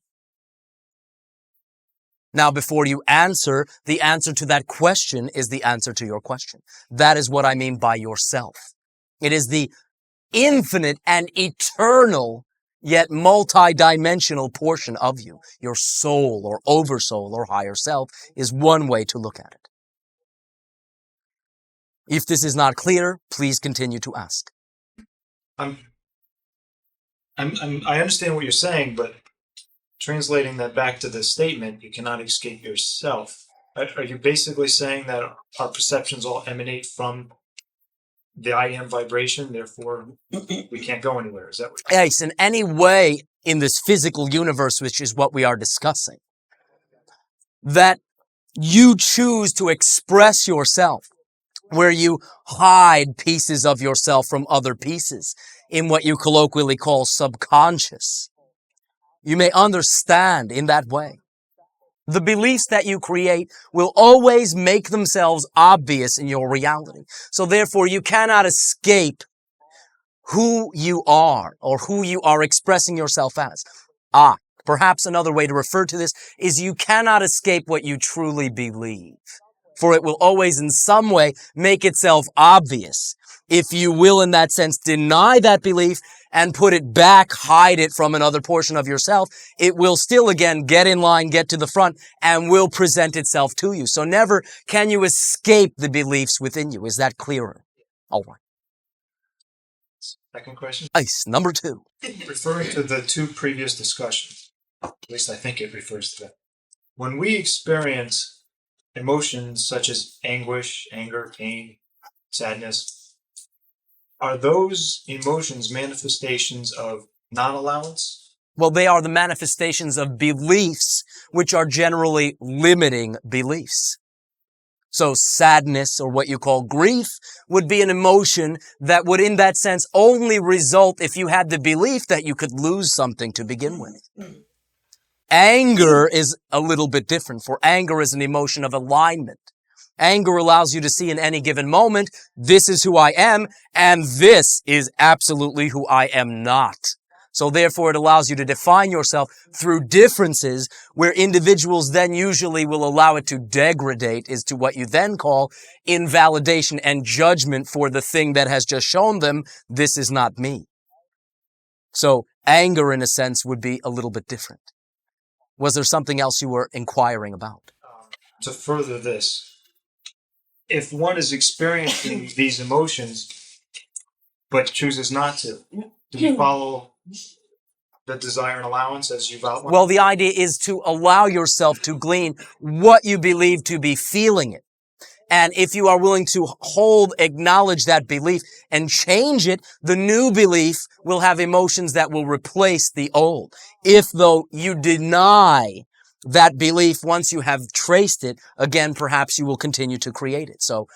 Now, before you answer, the answer to that question is the answer to your question. That is what I mean by yourself. It is the infinite and eternal, yet multi-dimensional portion of you. Your soul or oversoul or higher self is one way to look at it. If this is not clear, please continue to ask. I understand what you're saying, but translating that back to the statement, you cannot escape yourself. Are you basically saying that our perceptions all emanate from the I am vibration, therefore we can't go anywhere? Is that what you're saying? Yes, in any way in this physical universe, which is what we are discussing, that you choose to express yourself, where you hide pieces of yourself from other pieces in what you colloquially call subconscious. You may understand in that way. The beliefs that you create will always make themselves obvious in your reality. So therefore, you cannot escape who you are or who you are expressing yourself as. Perhaps another way to refer to this is you cannot escape what you truly believe, for it will always in some way make itself obvious. If you will, in that sense, deny that belief and put it back, hide it from another portion of yourself, it will still again get in line, get to the front, and will present itself to you. So never can you escape the beliefs within you. Is that clearer? All right. Second question. Nice. Number 2. Referring to the two previous discussions, at least I think it refers to that. When we experience emotions such as anguish, anger, pain, sadness, are those emotions manifestations of non-allowance? Well, they are the manifestations of beliefs, which are generally limiting beliefs. So sadness, or what you call grief, would be an emotion that would, in that sense, only result if you had the belief that you could lose something to begin with. Anger is a little bit different, for anger is an emotion of alignment. Anger allows you to see in any given moment, this is who I am, and this is absolutely who I am not. So therefore, it allows you to define yourself through differences where individuals then usually will allow it to degrade is to what you then call invalidation and judgment for the thing that has just shown them, this is not me. So anger, in a sense, would be a little bit different. Was there something else you were inquiring about? To further this, if one is experiencing these emotions but chooses not to, do you follow the desire and allowance as you've outlined? Well, the idea is to allow yourself to glean what you believe to be feeling it. And if you are willing to acknowledge that belief and change it, the new belief will have emotions that will replace the old. If, though, you deny that belief once you have traced it, again, perhaps you will continue to create it. So,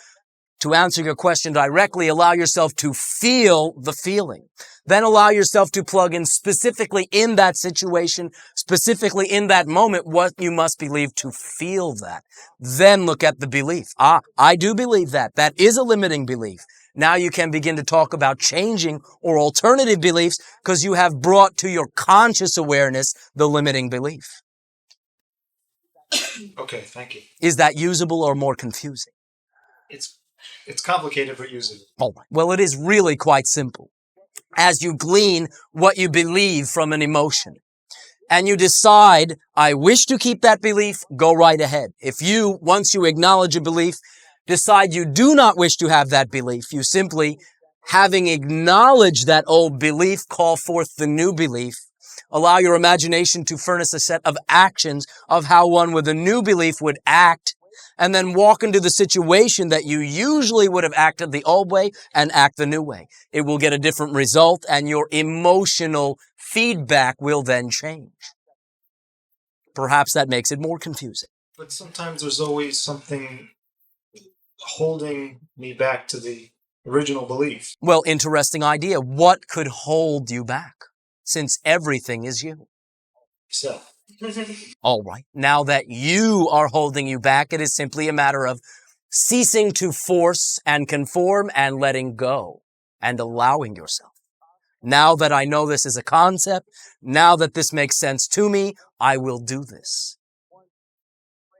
to answer your question directly, allow yourself to feel the feeling. Then allow yourself to plug in specifically in that situation, specifically in that moment, what you must believe to feel that. Then look at the belief. I do believe that. That is a limiting belief. Now you can begin to talk about changing or alternative beliefs because you have brought to your conscious awareness the limiting belief. Okay, thank you. Is that usable or more confusing? It's complicated but usable. Oh, well, it is really quite simple. As you glean what you believe from an emotion, and you decide, I wish to keep that belief, go right ahead. If you, once you acknowledge a belief, decide you do not wish to have that belief, you simply, having acknowledged that old belief, call forth the new belief, Allow your imagination to furnish a set of actions of how one with a new belief would act, and then walk into the situation that you usually would have acted the old way and act the new way. It will get a different result, and your emotional feedback will then change. Perhaps that makes it more confusing. But sometimes there's always something holding me back to the original belief. Well, interesting idea. What could hold you back? Since everything is you. Self. All right. Now that you are holding you back, it is simply a matter of ceasing to force and conform and letting go and allowing yourself. Now that I know this is a concept, now that this makes sense to me, I will do this.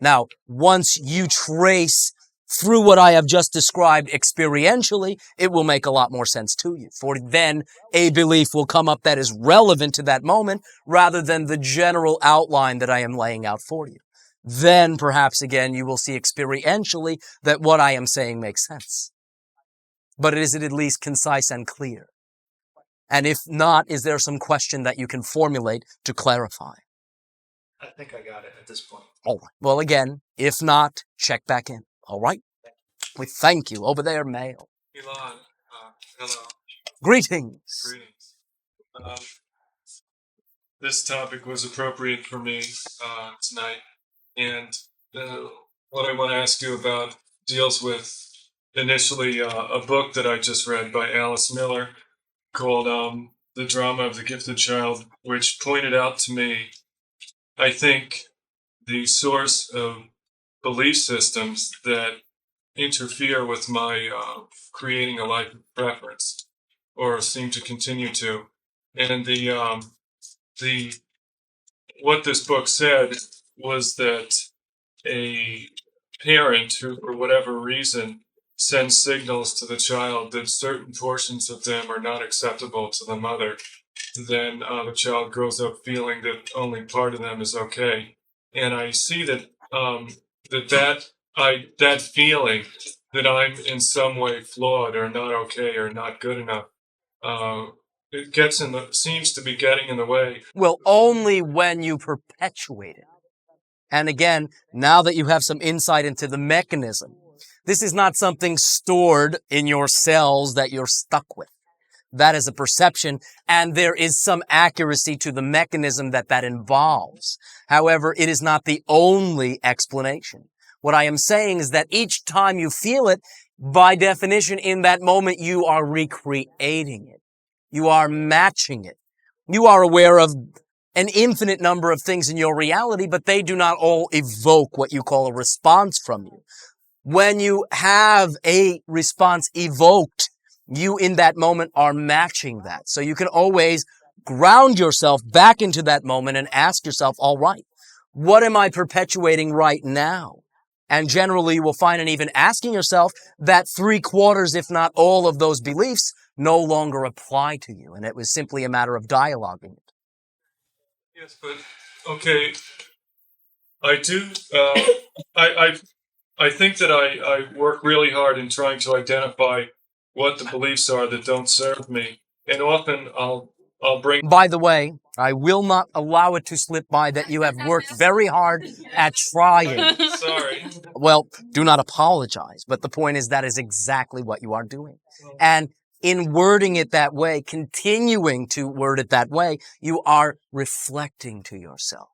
Now, once you trace through what I have just described experientially, it will make a lot more sense to you. For then a belief will come up that is relevant to that moment rather than the general outline that I am laying out for you. Then perhaps again you will see experientially that what I am saying makes sense. But is it at least concise and clear? And if not, is there some question that you can formulate to clarify? I think I got it at this point. All right. Well, again, if not, check back in. All right? We thank you. Over there, male. Elan, hello. Greetings. Greetings. This topic was appropriate for me tonight, and what I want to ask you about deals with initially a book that I just read by Alice Miller called The Drama of the Gifted Child, which pointed out to me, I think, the source of belief systems that interfere with my creating a life of preference, or seem to continue to. And the what this book said was that a parent who, for whatever reason, sends signals to the child that certain portions of them are not acceptable to the mother, then the child grows up feeling that only part of them is okay. And I see that that feeling that I'm in some way flawed or not okay or not good enough, seems to be getting in the way. Well, only when you perpetuate it. And again, now that you have some insight into the mechanism, this is not something stored in your cells that you're stuck with. That is a perception, and there is some accuracy to the mechanism that involves. However, it is not the only explanation. What I am saying is that each time you feel it, by definition, in that moment, you are recreating it. You are matching it. You are aware of an infinite number of things in your reality, but they do not all evoke what you call a response from you. When you have a response evoked, you in that moment are matching that. So you can always ground yourself back into that moment and ask yourself, all right, what am I perpetuating right now? And generally you will find, and even asking yourself, that 3/4, if not all of those beliefs no longer apply to you. And it was simply a matter of dialoguing it. Yes, but okay, I do. I think that I work really hard in trying to identify what the beliefs are that don't serve me, and often I'll bring. By the way, I will not allow it to slip by that you have worked very hard at trying. Sorry. Well, do not apologize, but the point is that is exactly what you are doing. And in wording it that way, continuing to word it that way, you are reflecting to yourself,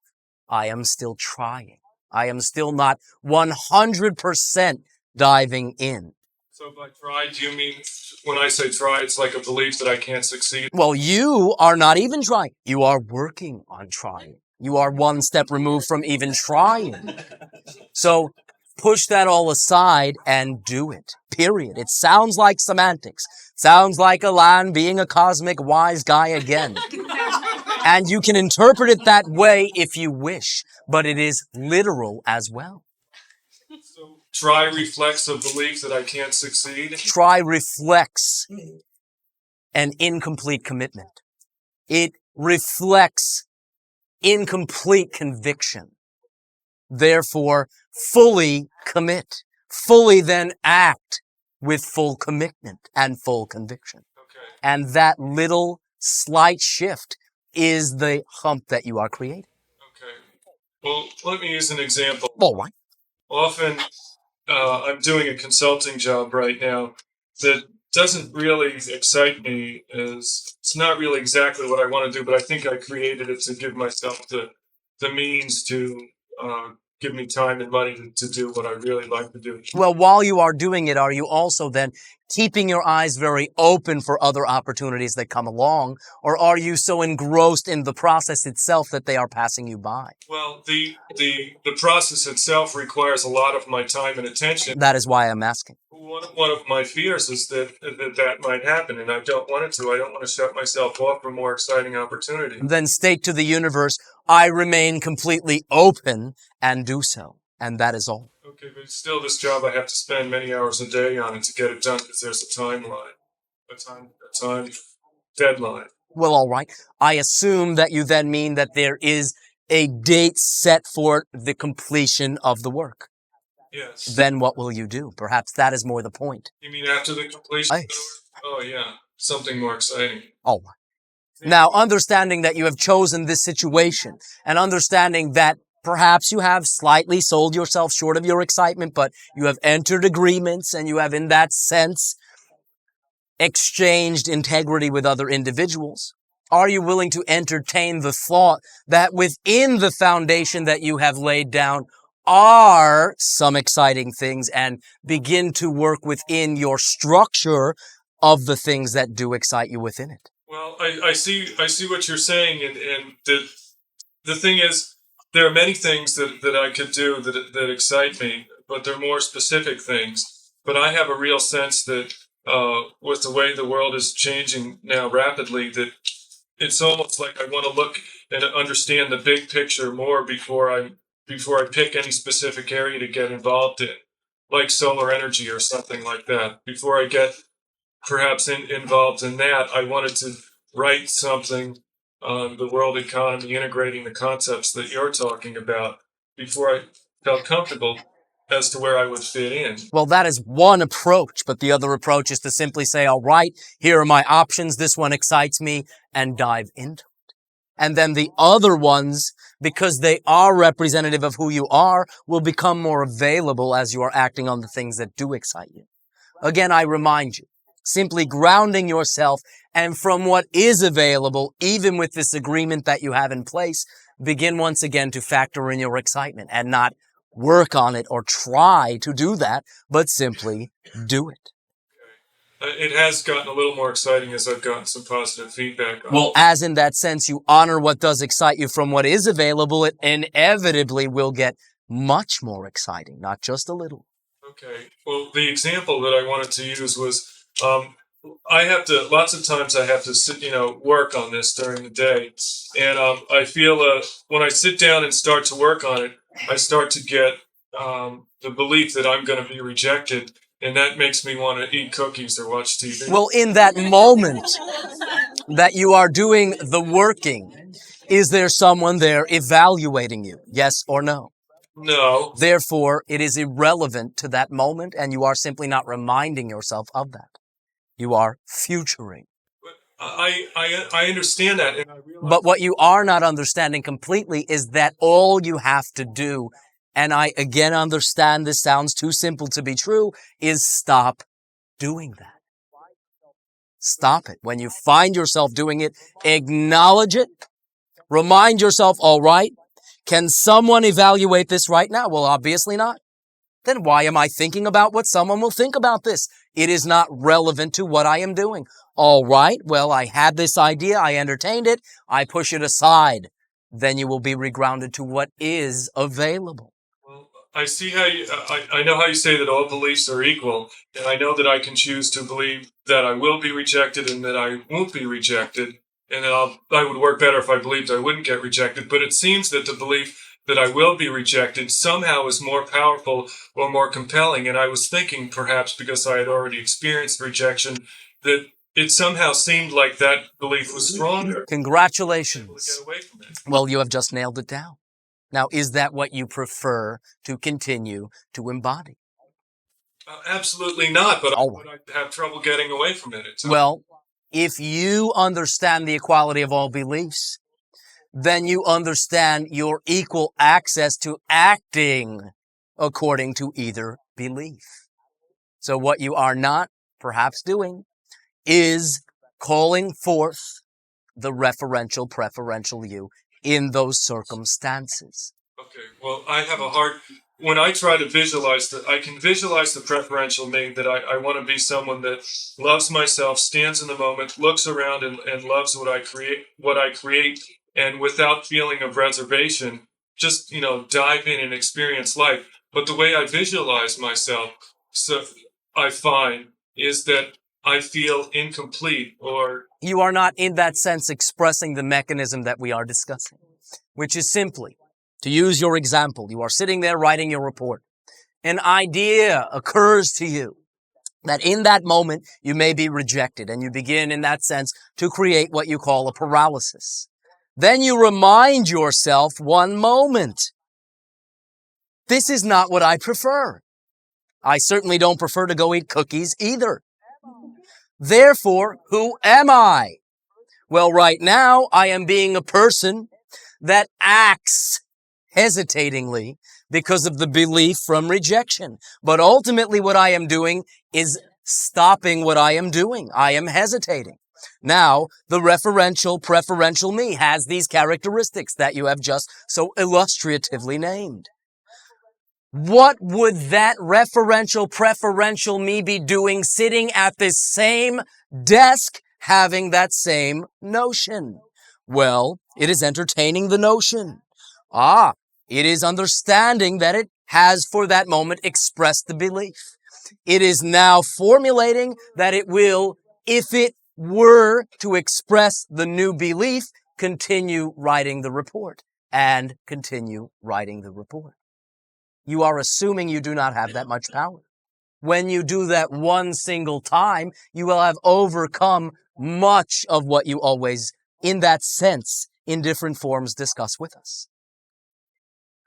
I am still trying. I am still not 100% diving in. So by try, do you mean, when I say try, it's like a belief that I can't succeed? Well, you are not even trying. You are working on trying. You are one step removed from even trying. So push that all aside and do it. Period. It sounds like semantics. Sounds like Elan being a cosmic wise guy again. And you can interpret it that way if you wish, but it is literal as well. So try reflects a belief that I can't succeed? Try reflects an incomplete commitment. It reflects incomplete conviction. Therefore, fully commit. Fully then act with full commitment and full conviction. Okay. And that little slight shift is the hump that you are creating. Okay. Well, let me use an example. All right. Often, I'm doing a consulting job right now that doesn't really excite me. As it's not really exactly what I want to do, but I think I created it to give myself the means to give me time and money to do what I really like to do. Well, while you are doing it, are you also then keeping your eyes very open for other opportunities that come along? Or are you so engrossed in the process itself that they are passing you by? Well, the process itself requires a lot of my time and attention. That is why I'm asking. One of my fears is that might happen, and I don't want it to. I don't want to shut myself off from more exciting opportunities. Then state to the universe, I remain completely open, and do so. And that is all. Okay, but still, this job, I have to spend many hours a day on it to get it done because there's a timeline, a time deadline. Well, all right. I assume that you then mean that there is a date set for the completion of the work. Yes. Then what will you do? Perhaps that is more the point. You mean after the completion? Nice. Oh, yeah. Something more exciting. All right. Now, understanding that you have chosen this situation and understanding that perhaps you have slightly sold yourself short of your excitement, but you have entered agreements and you have, in that sense, exchanged integrity with other individuals. Are you willing to entertain the thought that within the foundation that you have laid down are some exciting things and begin to work within your structure of the things that do excite you within it? Well, I see what you're saying, and the thing is, there are many things that I could do that excite me, but they're more specific things. But I have a real sense that with the way the world is changing now rapidly, that it's almost like I want to look and understand the big picture more before I pick any specific area to get involved in, like solar energy or something like that. Before I get perhaps involved in that, I wanted to write something on the world economy, integrating the concepts that you're talking about, before I felt comfortable as to where I would fit in. Well, that is one approach, but the other approach is to simply say, all right, here are my options. This one excites me, and dive into it. And then the other ones, because they are representative of who you are, will become more available as you are acting on the things that do excite you. Again, I remind you, simply grounding yourself and from what is available, even with this agreement that you have in place, begin once again to factor in your excitement and not work on it or try to do that, but simply do it. It has gotten a little more exciting as I've gotten some positive feedback on Well, it. as in that sense, you honor what does excite you from what is available, it inevitably will get much more exciting, not just a little. Okay. Well, the example that I wanted to use was lots of times I have to sit, work on this during the day. And I feel when I sit down and start to work on it, I start to get the belief that I'm going to be rejected. And that makes me want to eat cookies or watch TV. Well, in that moment that you are doing the working, is there someone there evaluating you? Yes or no? No. Therefore, it is irrelevant to that moment, and you are simply not reminding yourself of that. You are futuring. I understand that. And I realize But what you are not understanding completely is that all you have to do, and I again understand this sounds too simple to be true, is stop doing that. Stop it. When you find yourself doing it, acknowledge it. Remind yourself, all right, can someone evaluate this right now? Well, obviously not. Then why am I thinking about what someone will think about this? It is not relevant to what I am doing. All right, well, I had this idea, I entertained it, I push it aside. Then you will be regrounded to what is available. Well, I see how I know how you say that all beliefs are equal, and I know that I can choose to believe that I will be rejected and that I won't be rejected, and that I would work better if I believed I wouldn't get rejected. But it seems that the belief that I will be rejected somehow is more powerful or more compelling. And I was thinking, perhaps because I had already experienced rejection, that it somehow seemed like that belief was stronger. Congratulations. Able to get away from it. Well, you have just nailed it down. Now, is that what you prefer to continue to embody? Absolutely not, but All I have trouble getting away from it. Well, if you understand the equality of all beliefs, then you understand your equal access to acting according to either belief. So what you are not perhaps doing is calling forth the referential, preferential you in those circumstances. Okay, well, I have a hard. When I try to visualize that, I can visualize the preferential me, that I want to be someone that loves myself, stands in the moment, looks around, and loves what I create, and without feeling of reservation, just dive in and experience life. But the way I visualize myself, so I find, is that I feel incomplete, or You are not in that sense expressing the mechanism that we are discussing, which is simply, to use your example, you are sitting there writing your report. An idea occurs to you that in that moment you may be rejected, and you begin in that sense to create what you call a paralysis. Then you remind yourself, one moment, this is not what I prefer. I certainly don't prefer to go eat cookies either. Therefore, who am I? Well, right now I am being a person that acts hesitatingly because of the belief from rejection. But ultimately what I am doing is stopping what I am doing. I am hesitating. Now, the referential, preferential me has these characteristics that you have just so illustratively named. What would that referential, preferential me be doing sitting at this same desk having that same notion? Well, it is entertaining the notion. It is understanding that it has for that moment expressed the belief. It is now formulating that it will, if it were to express the new belief, continue writing the report and continue writing the report. You are assuming you do not have that much power. When you do that one single time, you will have overcome much of what you always, in that sense, in different forms, discuss with us.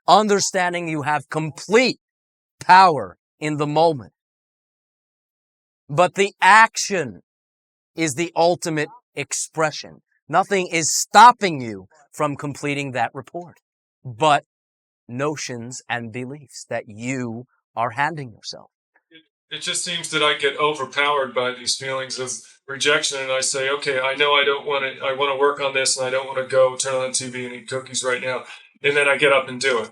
Understanding you have complete power in the moment. But the action is the ultimate expression. Nothing is stopping you from completing that report, but notions and beliefs that you are handing yourself. it just seems that I get overpowered by these feelings of rejection, and I say, okay, I know I don't want to. I want to work on this, and I don't want to go turn on the TV and eat cookies right now. And then I get up and do it.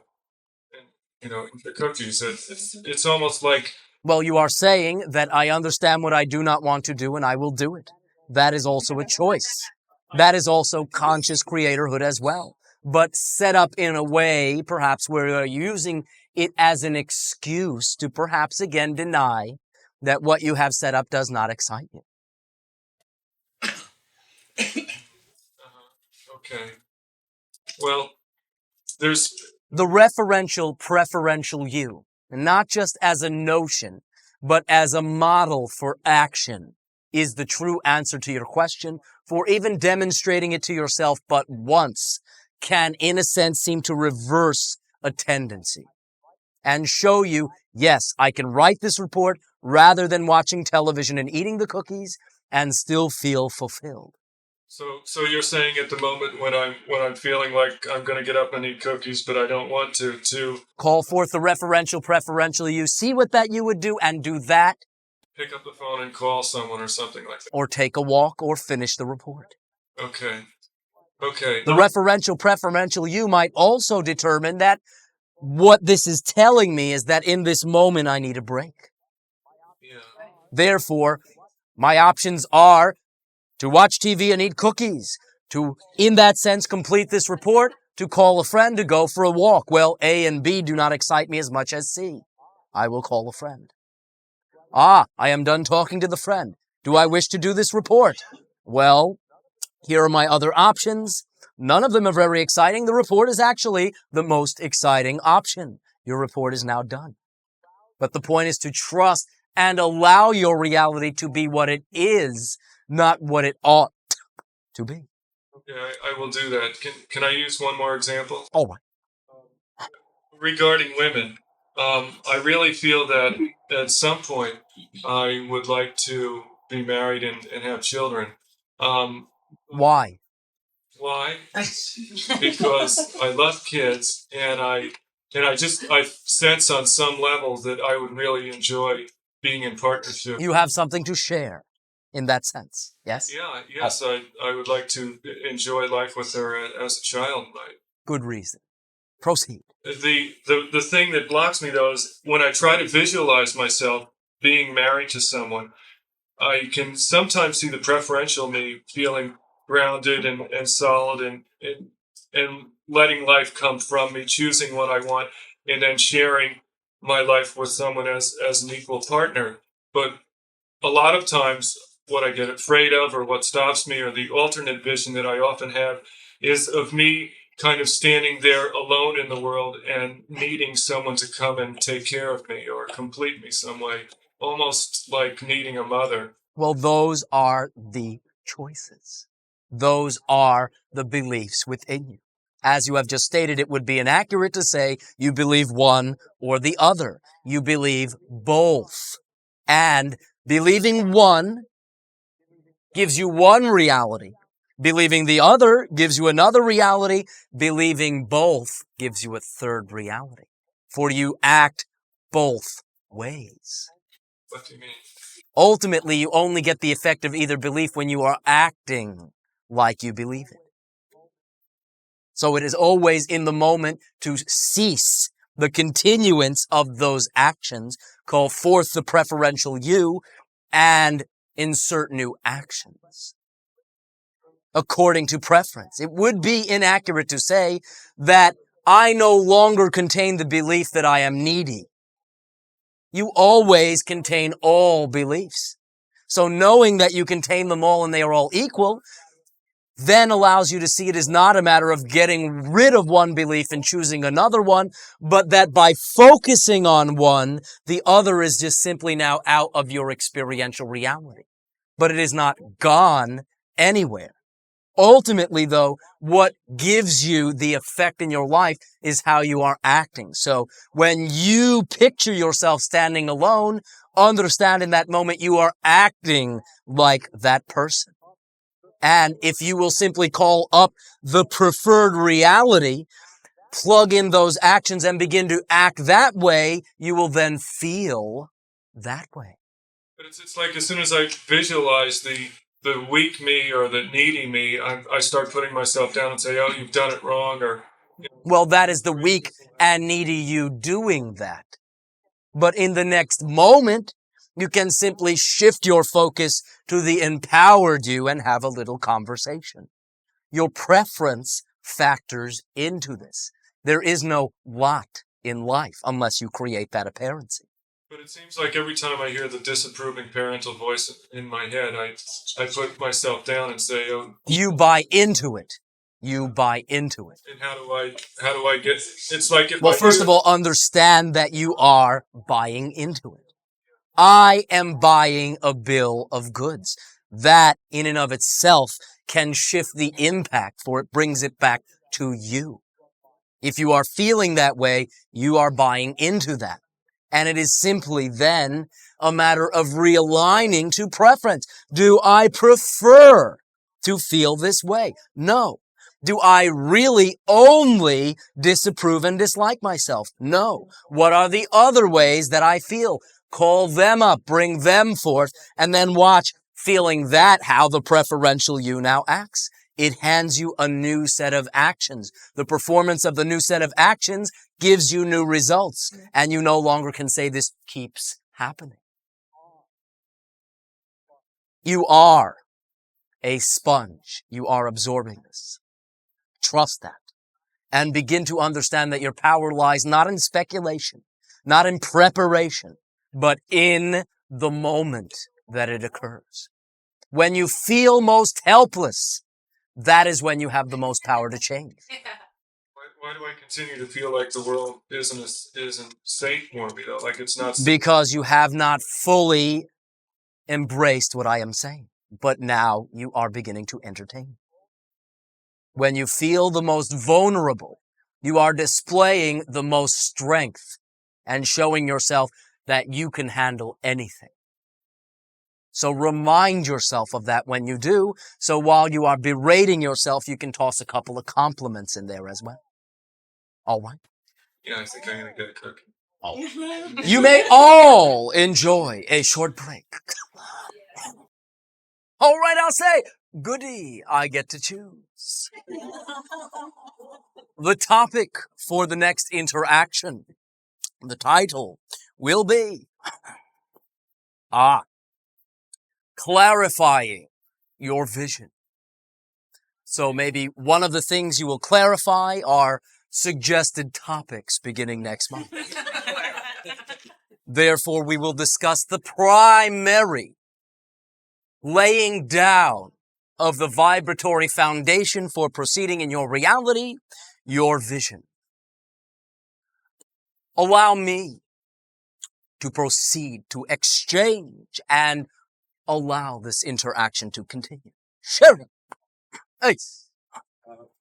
And eat the cookies. It's almost like, Well, you are saying that I understand what I do not want to do and I will do it. That is also a choice. That is also conscious creatorhood as well. But set up in a way, perhaps, where you're using it as an excuse to perhaps again deny that what you have set up does not excite you. okay, well, there's The referential, preferential you, not just as a notion, but as a model for action, is the true answer to your question. For even demonstrating it to yourself but once can, in a sense, seem to reverse a tendency and show you, yes, I can write this report rather than watching television and eating the cookies and still feel fulfilled. So you're saying at the moment when I'm feeling like I'm going to get up and eat cookies, but I don't want to Call forth the referential, preferential you, see what that you would do and do that, pick up the phone and call someone or something like that. or take a walk or finish the report. Okay. The referential, preferential you might also determine that what this is telling me is that in this moment I need a break. Yeah. Therefore, my options are to watch TV and eat cookies, to, in that sense, complete this report, to call a friend, to go for a walk. Well, A and B do not excite me as much as C. I will call a friend. I am done talking to the friend. Do I wish to do this report? Well, here are my other options. None of them are very exciting. The report is actually the most exciting option. Your report is now done. But the point is to trust and allow your reality to be what it is, not what it ought to be. Okay, I will do that. Can I use one more example? All right. Regarding women, I really feel that at some point I would like to be married and have children. Why? Why? Because I love kids, and I sense on some level that I would really enjoy being in partnership. You have something to share in that sense. Yes? Yeah, yes, I would like to enjoy life with her as a child. Good reason. Proceed. The thing that blocks me though is when I try to visualize myself being married to someone, I can sometimes see the preferential me feeling grounded and solid and letting life come from me, choosing what I want, and then sharing my life with someone as an equal partner. But a lot of times, what I get afraid of, or what stops me, or the alternate vision that I often have, is of me kind of standing there alone in the world and needing someone to come and take care of me or complete me some way, almost like needing a mother. Well, those are the choices. Those are the beliefs within you. As you have just stated, it would be inaccurate to say you believe one or the other. You believe both. And believing one gives you one reality. Believing the other gives you another reality. Believing both gives you a third reality. For you act both ways. What do you mean? Ultimately, you only get the effect of either belief when you are acting like you believe it. So it is always in the moment to cease the continuance of those actions, call forth the preferential you, and insert new actions according to preference. It would be inaccurate to say that I no longer contain the belief that I am needy. You always contain all beliefs. So knowing that you contain them all and they are all equal then allows you to see it as not a matter of getting rid of one belief and choosing another one, but that by focusing on one, the other is just simply now out of your experiential reality. But it is not gone anywhere. Ultimately, though, what gives you the effect in your life is how you are acting. So when you picture yourself standing alone, understand in that moment you are acting like that person. And if you will simply call up the preferred reality, plug in those actions and begin to act that way, you will then feel that way. But it's like as soon as I visualize the weak me or the needy me, I start putting myself down and say, oh, you've done it wrong, or... Well, that is the weak and needy you doing that. But in the next moment, you can simply shift your focus to the empowered you and have a little conversation. Your preference factors into this. There is no lot in life unless you create that apparency. But it seems like every time I hear the disapproving parental voice in my head, I put myself down and say, oh... You buy into it. You buy into it. And how do I get... It's like if Well, first of all, understand that you are buying into it. I am buying a bill of goods. That, in and of itself, can shift the impact, for it brings it back to you. If you are feeling that way, you are buying into that. And it is simply then a matter of realigning to preference. Do I prefer to feel this way? No. Do I really only disapprove and dislike myself? No. What are the other ways that I feel? Call them up, bring them forth, and then watch, feeling that, how the preferential you now acts. It hands you a new set of actions. The performance of the new set of actions gives you new results, and you no longer can say this keeps happening. You are a sponge. You are absorbing this. Trust that. And begin to understand that your power lies not in speculation, not in preparation, but in the moment that it occurs. When you feel most helpless, that is when you have the most power to change. Why do I continue to feel like the world isn't safe for me, though? Like it's not... Because you have not fully embraced what I am saying. But now you are beginning to entertain. When you feel the most vulnerable, you are displaying the most strength and showing yourself that you can handle anything. So remind yourself of that when you do. So while you are berating yourself, you can toss a couple of compliments in there as well. All right. Yeah, I think I'm gonna get a cookie. You may all enjoy a short break. All right, I'll say, goody, I get to choose. The topic for the next interaction, the title will be, clarifying your vision. So maybe one of the things you will clarify are suggested topics beginning next month. Therefore, we will discuss the primary laying down of the vibratory foundation for proceeding in your reality, your vision. Allow me to proceed to exchange and allow this interaction to continue. Sharon. Hey.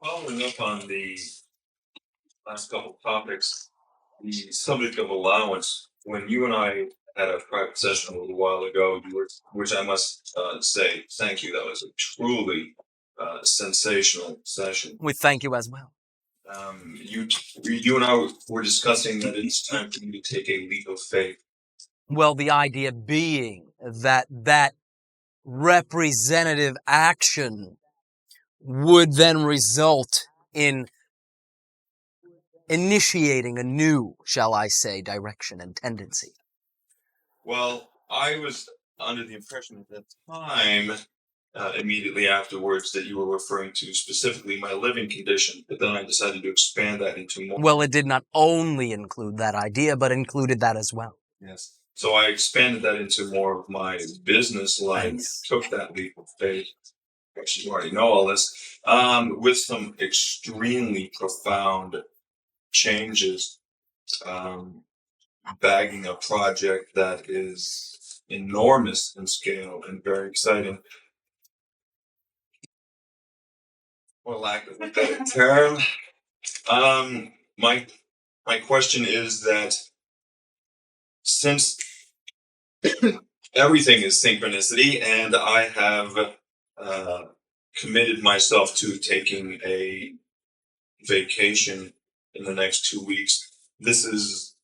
Following up on the last couple topics, the subject of allowance, when you and I had a private session a little while ago, which I must say, thank you. That was a truly sensational session. We thank you as well. You and I were discussing that it's time for you to take a leap of faith. Well, the idea being that representative action would then result in initiating a new, shall I say, direction and tendency. Well, I was under the impression at that time, immediately afterwards, that you were referring to specifically my living condition, but then I decided to expand that into more. Well, it did not only include that idea, but included that as well. Yes. So I expanded that into more of my business life, took that leap of faith. Actually, you already know all this, with some extremely profound changes, bagging a project that is enormous in scale and very exciting. For lack of a better term, my question is that since everything is synchronicity, and I have committed myself to taking a vacation in the next 2 weeks, this is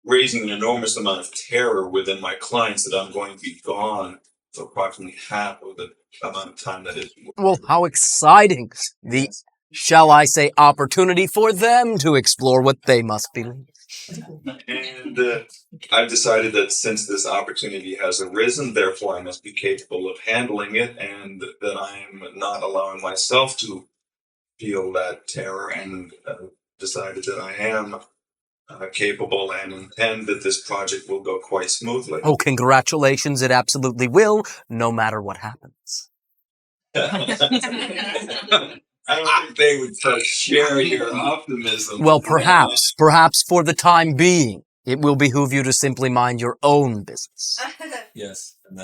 raising an enormous amount of terror within my clients that I'm going to be gone for approximately half of the amount of time that is. Well, how exciting. The, shall I say, opportunity for them to explore what they must believe. And I've decided that since this opportunity has arisen, therefore I must be capable of handling it, and that I'm not allowing myself to feel that terror, and decided that I am capable and intend that this project will go quite smoothly. Oh, congratulations. It absolutely will, no matter what happens. I don't think they would share your optimism. Well, perhaps for the time being, it will behoove you to simply mind your own business. Yes, and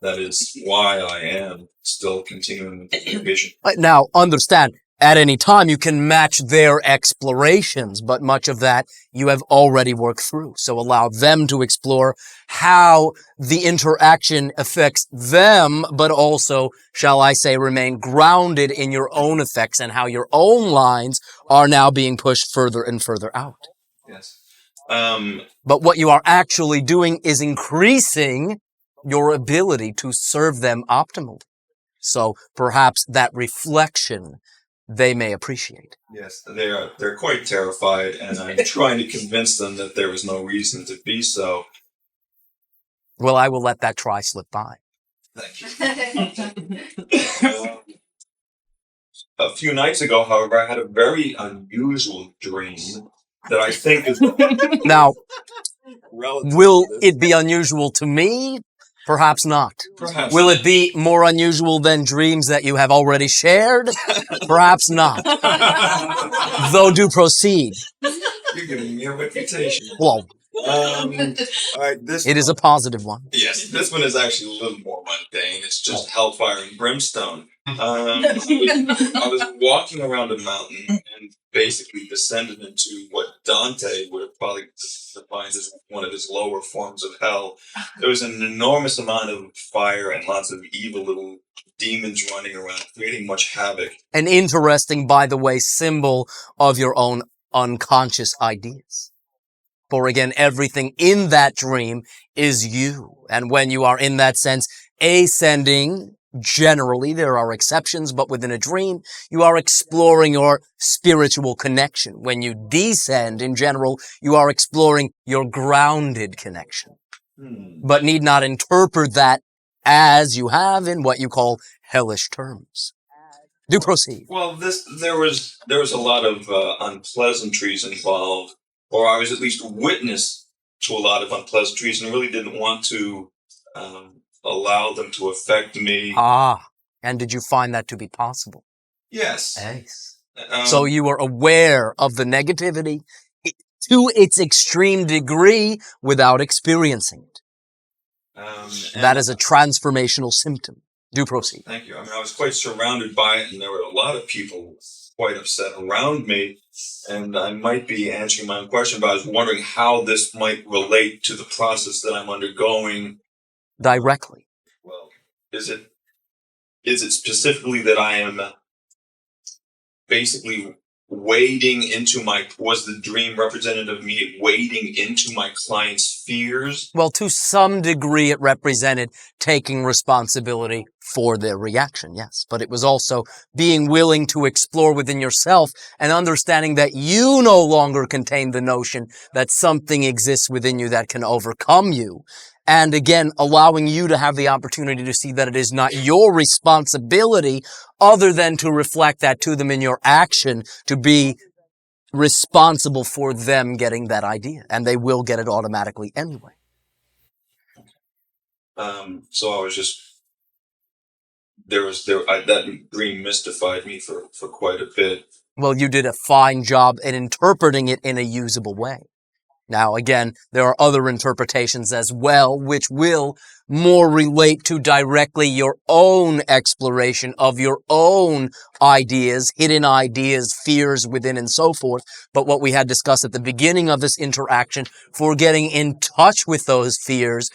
that is why I am still continuing with the vision. Now, understand, at any time you can match their explorations, but much of that you have already worked through. So allow them to explore how the interaction affects them, but also, shall I say, remain grounded in your own effects and how your own lines are now being pushed further and further out. Yes. But what you are actually doing is increasing your ability to serve them optimally. So perhaps that reflection they may appreciate. Yes, they're quite terrified, and I'm trying to convince them that there is no reason to be so. Well, I will let that try slip by. Thank you. A few nights ago, however, I had a very unusual dream that I think is Now, will it be unusual to me? Perhaps not. perhaps Will it be more unusual than dreams that you have already shared? Perhaps not. Though do proceed. You're giving me a reputation. Well, All right, it is a positive one. Yes, this one is actually a little more mundane. It's just hellfire and brimstone. I was walking around a mountain, and basically descended into what Dante would have probably defined as one of his lower forms of hell. There was an enormous amount of fire and lots of evil little demons running around, creating much havoc. An interesting, by the way, symbol of your own unconscious ideas. For again, everything in that dream is you. And when you are in that sense ascending, generally, there are exceptions, but within a dream, you are exploring your spiritual connection. When you descend, in general, you are exploring your grounded connection. But need not interpret that as you have in what you call hellish terms. Do proceed. Well, there was a lot of unpleasantries involved, or I was at least witness to a lot of unpleasantries, and really didn't want to allow them to affect me. Ah, and did you find that to be possible? Yes. Yes. So you were aware of the negativity to its extreme degree without experiencing it. That is a transformational symptom. Do proceed. Thank you. I mean, I was quite surrounded by it, and there were a lot of people quite upset around me. And I might be answering my own question, but I was wondering how this might relate to the process that I'm undergoing. Directly. Well, is it specifically that I am basically wading into was the dream representative of me wading into my client's fears? Well, to some degree, it represented taking responsibility for their reaction, yes. But it was also being willing to explore within yourself and understanding that you no longer contain the notion that something exists within you that can overcome you. And again, allowing you to have the opportunity to see that it is not your responsibility other than to reflect that to them in your action, to be responsible for them getting that idea. And they will get it automatically anyway. So I was just, that dream mystified me for quite a bit. Well, you did a fine job in interpreting it in a usable way. Now, again, there are other interpretations as well, which will more relate to directly your own exploration of your own ideas, hidden ideas, fears within, and so forth. But what we had discussed at the beginning of this interaction, for getting in touch with those fears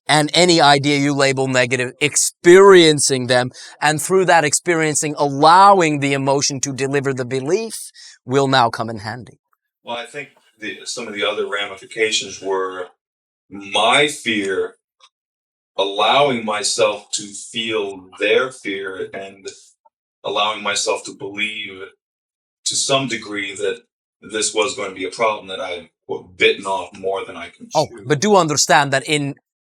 and any idea you label negative, experiencing them, and through that experiencing, allowing the emotion to deliver the belief, will now come in handy. Well, I think some of the other ramifications were my fear, allowing myself to feel their fear, and allowing myself to believe to some degree that this was going to be a problem that I bitten off more than I can chew. Oh, but do understand that in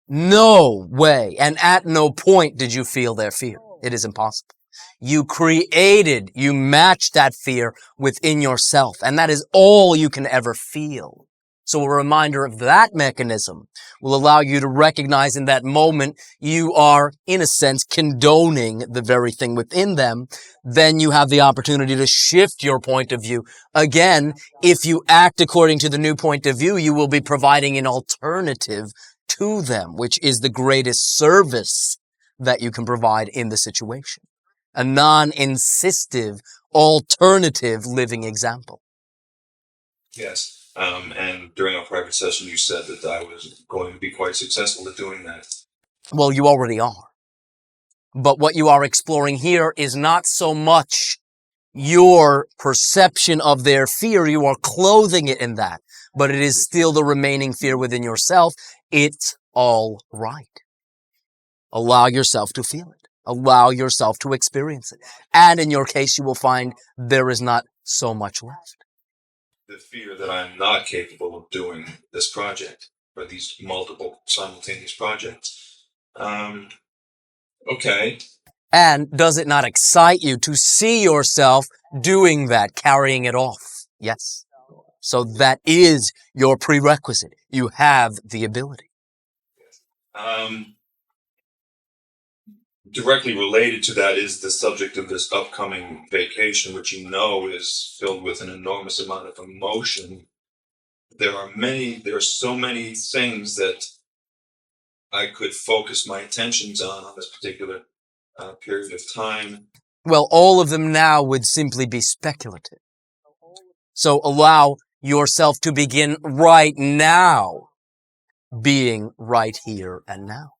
no way and at no point did you feel their fear. It is impossible. You matched that fear within yourself, and that is all you can ever feel. So a reminder of that mechanism will allow you to recognize in that moment you are, in a sense, condoning the very thing within them. Then you have the opportunity to shift your point of view. Again, if you act according to the new point of view, you will be providing an alternative to them, which is the greatest service that you can provide in the situation. A non-insistive, alternative living example. Yes. And during our private session, you said that I was going to be quite successful at doing that. Well, you already are. But what you are exploring here is not so much your perception of their fear. You are clothing it in that. But it is still the remaining fear within yourself. It's all right. Allow yourself to feel it. Allow yourself to experience it. And in your case, you will find there is not so much left. The fear that I'm not capable of doing this project, or these multiple simultaneous projects. Okay. And does it not excite you to see yourself doing that, carrying it off? Yes. So that is your prerequisite. You have the ability. Directly related to that is the subject of this upcoming vacation, which you know is filled with an enormous amount of emotion. There are so many things that I could focus my attentions on this particular period of time. Well, all of them now would simply be speculative. So allow yourself to begin right now, being right here and now.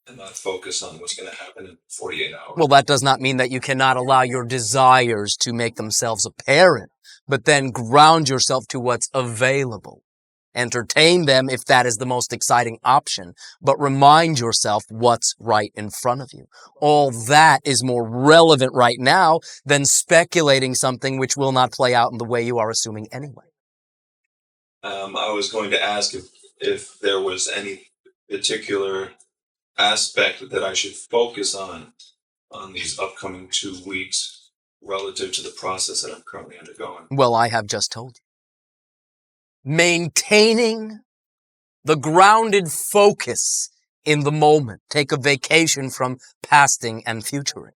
And not focus on what's going to happen in 48 hours. Well, that does not mean that you cannot allow your desires to make themselves apparent, but then ground yourself to what's available. Entertain them if that is the most exciting option, but remind yourself what's right in front of you. All that is more relevant right now than speculating something which will not play out in the way you are assuming anyway. I was going to ask if there was any particular aspect that I should focus on these upcoming 2 weeks relative to the process that I'm currently undergoing. Well, I have just told you. Maintaining the grounded focus in the moment. Take a vacation from pasting and futuring.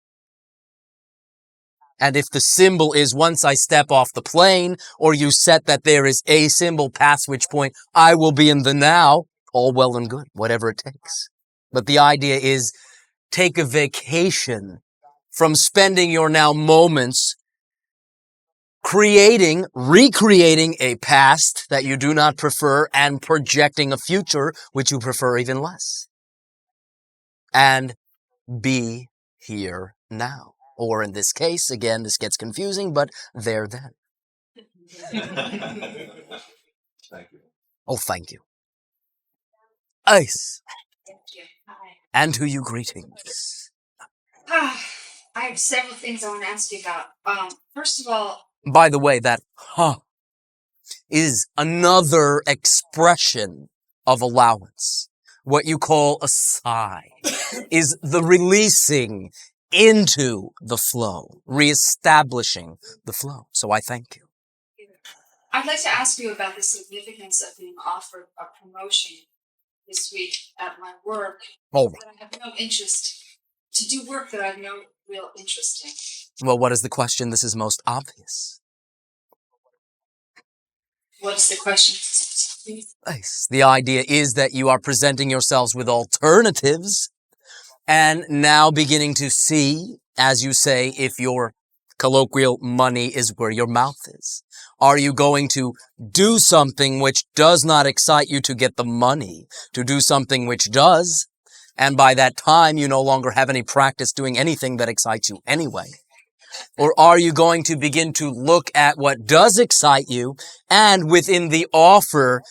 And if the symbol is once I step off the plane, or you set that there is a symbol past which point I will be in the now, all well and good, whatever it takes. But the idea is take a vacation from spending your now moments recreating a past that you do not prefer and projecting a future which you prefer even less. And be here now. Or in this case, again, this gets confusing, but there then. Thank you. Oh, thank you. Ice. Thank you. Hi. And to you greetings. I have several things I want to ask you about. First of all, By the way, that is another expression of allowance. What you call a sigh is the releasing into the flow, reestablishing the flow. So I thank you. I'd like to ask you about the significance of being offered a promotion this week at my work. All right. But I have no interest to do work that I have no real interest in. Well, what is the question? This is most obvious. What's the question? Nice. The idea is that you are presenting yourselves with alternatives and now beginning to see, as you say, if your colloquial money is where your mouth is. Are you going to do something which does not excite you to get the money, to do something which does? And by that time, you no longer have any practice doing anything that excites you anyway. Or are you going to begin to look at what does excite you and within the offer,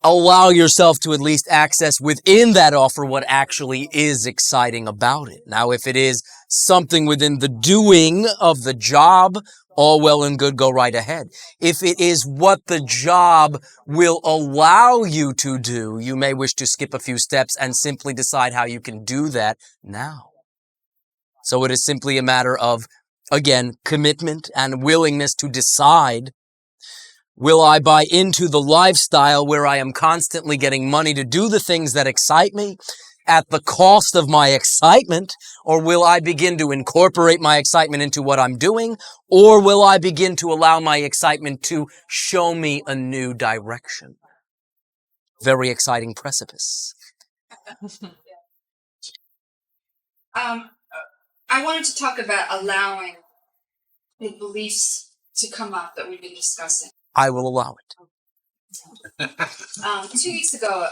allow yourself to at least access within that offer what actually is exciting about it? Now, if it is something within the doing of the job, all well and good, go right ahead. If it is what the job will allow you to do, you may wish to skip a few steps and simply decide how you can do that now. So it is simply a matter of, again, commitment and willingness to decide, will I buy into the lifestyle where I am constantly getting money to do the things that excite me at the cost of my excitement, or will I begin to incorporate my excitement into what I'm doing, or will I begin to allow my excitement to show me a new direction? Very exciting precipice. I wanted to talk about allowing the beliefs to come up that we've been discussing. I will allow it. 2 weeks ago,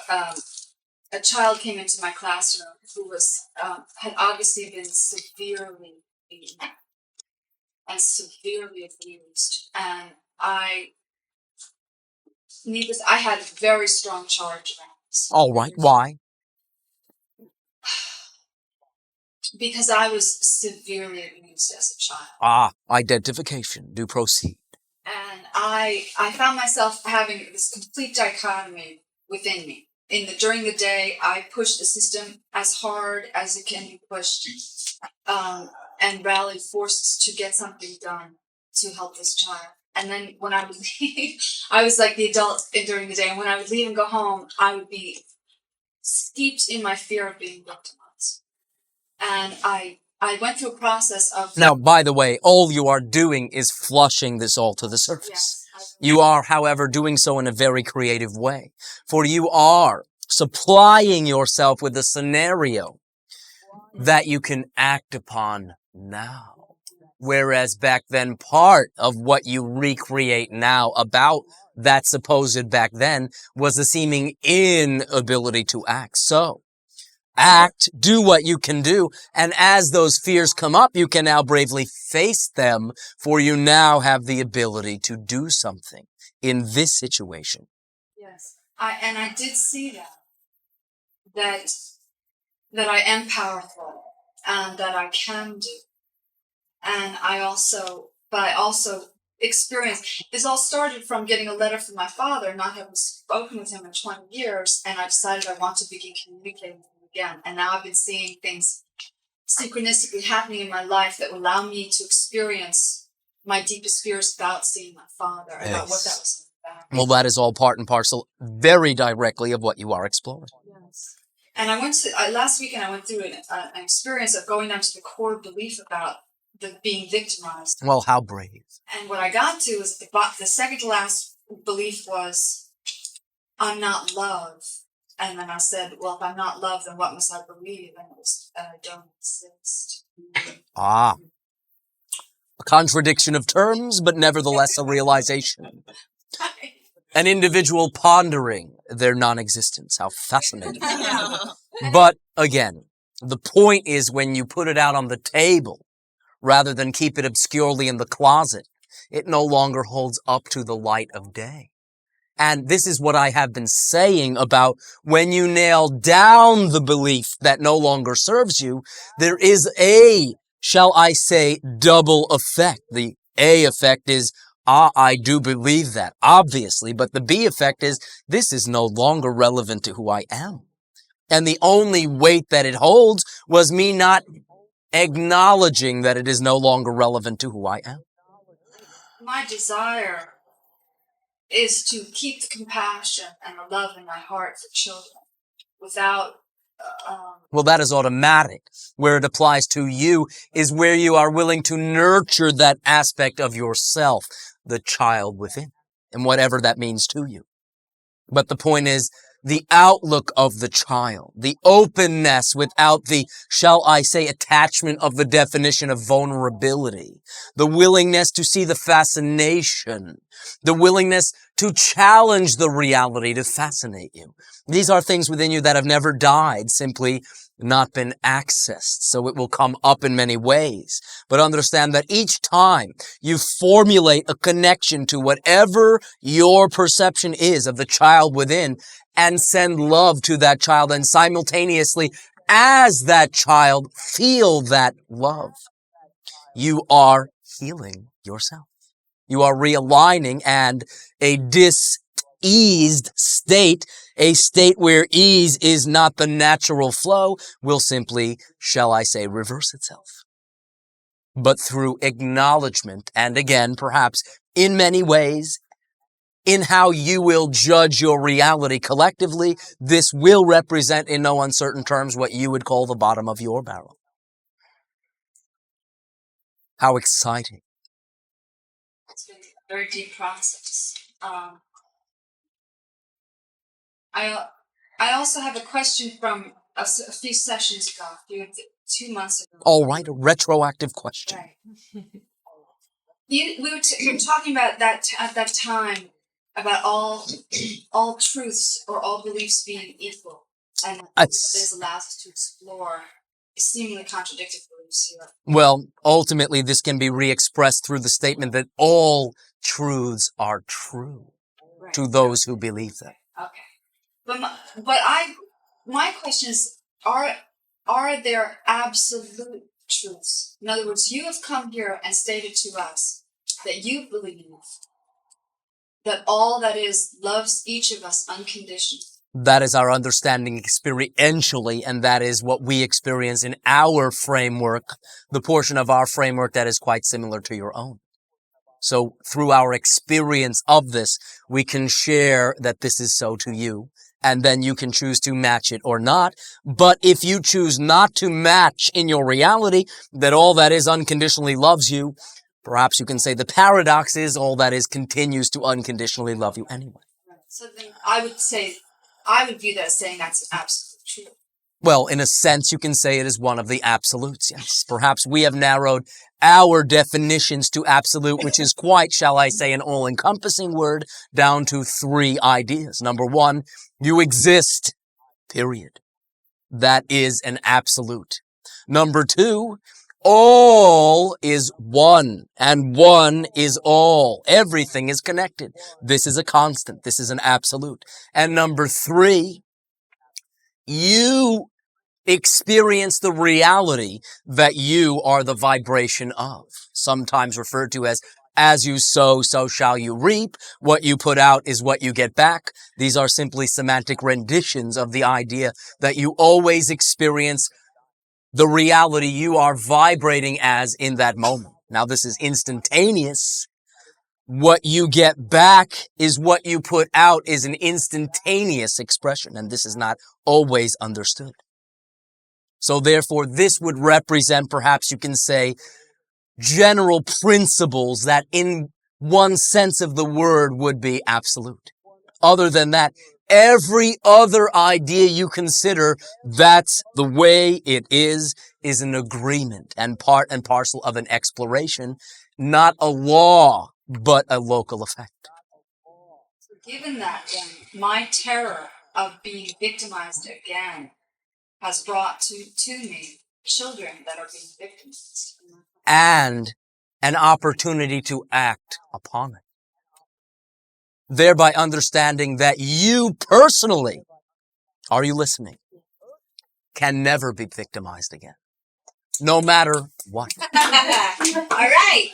a child came into my classroom who was had obviously been severely beaten and severely abused, and I had a very strong charge around this. All right. Why? Because I was severely abused as a child. Identification. Do proceed. And I found myself having this complete dichotomy within me. During the day, I pushed the system as hard as it can be pushed, and rallied forces to get something done to help this child. And then when I would leave, I was like the adult during the day. And when I would leave and go home, I would be steeped in my fear of being victimized. And I went through a process of... Now, by the way, all you are doing is flushing this all to the surface. Yes, You are, however, doing so in a very creative way. For you are supplying yourself with a scenario that you can act upon now. Whereas back then, part of what you recreate now about that supposed back then was a seeming inability to act. So, act, do what you can do, and as those fears come up, you can now bravely face them, for you now have the ability to do something in this situation. Yes. I did see that I am powerful and that I can do. And I also experienced, this all started from getting a letter from my father, not having spoken with him in 20 years, and I decided I want to begin communicating with him again. And now I've been seeing things synchronistically happening in my life that will allow me to experience my deepest fears about seeing my father, about what that was about. Well, that is all part and parcel very directly of what you are exploring. Yes. And I went to, last weekend I went through an experience of going down to the core belief about the being victimized. Well, how brave. And what I got to is the second to last belief was, I'm not love. And then I said, well, if I'm not love, then what must I believe? And it was, I don't exist. Ah. A contradiction of terms, but nevertheless a realization. An individual pondering their non-existence. How fascinating. But again, the point is when you put it out on the table, rather than keep it obscurely in the closet, it no longer holds up to the light of day. And this is what I have been saying about when you nail down the belief that no longer serves you, there is a, shall I say, double effect. The A effect is, I do believe that, obviously, but the B effect is, this is no longer relevant to who I am. And the only weight that it holds was me not acknowledging that it is no longer relevant to who I am. My desire is to keep the compassion and the love in my heart for children without... Well, that is automatic. Where it applies to you is where you are willing to nurture that aspect of yourself, the child within, and whatever that means to you. But the point is, the outlook of the child, the openness without the, shall I say, attachment of the definition of vulnerability, the willingness to see the fascination, the willingness to challenge the reality to fascinate you. These are things within you that have never died, simply not been accessed. So it will come up in many ways. But understand that each time you formulate a connection to whatever your perception is of the child within, and send love to that child, and simultaneously, as that child, feel that love, you are healing yourself. You are realigning, and a diseased state, a state where ease is not the natural flow, will simply, shall I say, reverse itself. But through acknowledgement, and again, perhaps in many ways, in how you will judge your reality collectively, this will represent in no uncertain terms what you would call the bottom of your barrel. How exciting. It's been a very deep process. I also have a question from a few sessions ago, 2 months ago. All right, a retroactive question. Right. We were talking about that at that time, about all truths or all beliefs being equal, and this allows us to explore seemingly contradictory beliefs here. Well, ultimately, this can be re-expressed through the statement that all truths are true to those who believe them. Okay, my question is, are there absolute truths? In other words, you have come here and stated to us that you believe that all that is loves each of us unconditionally. That is our understanding experientially, and that is what we experience in our framework, the portion of our framework that is quite similar to your own. So through our experience of this, we can share that this is so to you, and then you can choose to match it or not. But if you choose not to match in your reality that all that is unconditionally loves you, perhaps you can say the paradox is all that is continues to unconditionally love you anyway. So then I would view that as saying that's absolute truth. Well, in a sense, you can say it is one of the absolutes, yes. Perhaps we have narrowed our definitions to absolute, which is quite, shall I say, an all-encompassing word, down to 3 ideas. Number 1, you exist, period. That is an absolute. Number 2, all is one, and one is all. Everything is connected. This is a constant. This is an absolute. And number 3, you experience the reality that you are the vibration of, sometimes referred to as you sow, so shall you reap. What you put out is what you get back. These are simply semantic renditions of the idea that you always experience the reality you are vibrating as in that moment. Now, this is instantaneous. What you get back is what you put out is an instantaneous expression, and this is not always understood. So therefore, this would represent, perhaps you can say, general principles that in one sense of the word would be absolute. Other than that, every other idea you consider, that's the way it is an agreement and part and parcel of an exploration, not a law, but a local effect. So given that, then, my terror of being victimized again has brought to me children that are being victimized. And an opportunity to act upon it. Thereby understanding that you personally, are you listening, can never be victimized again. No matter what. All right.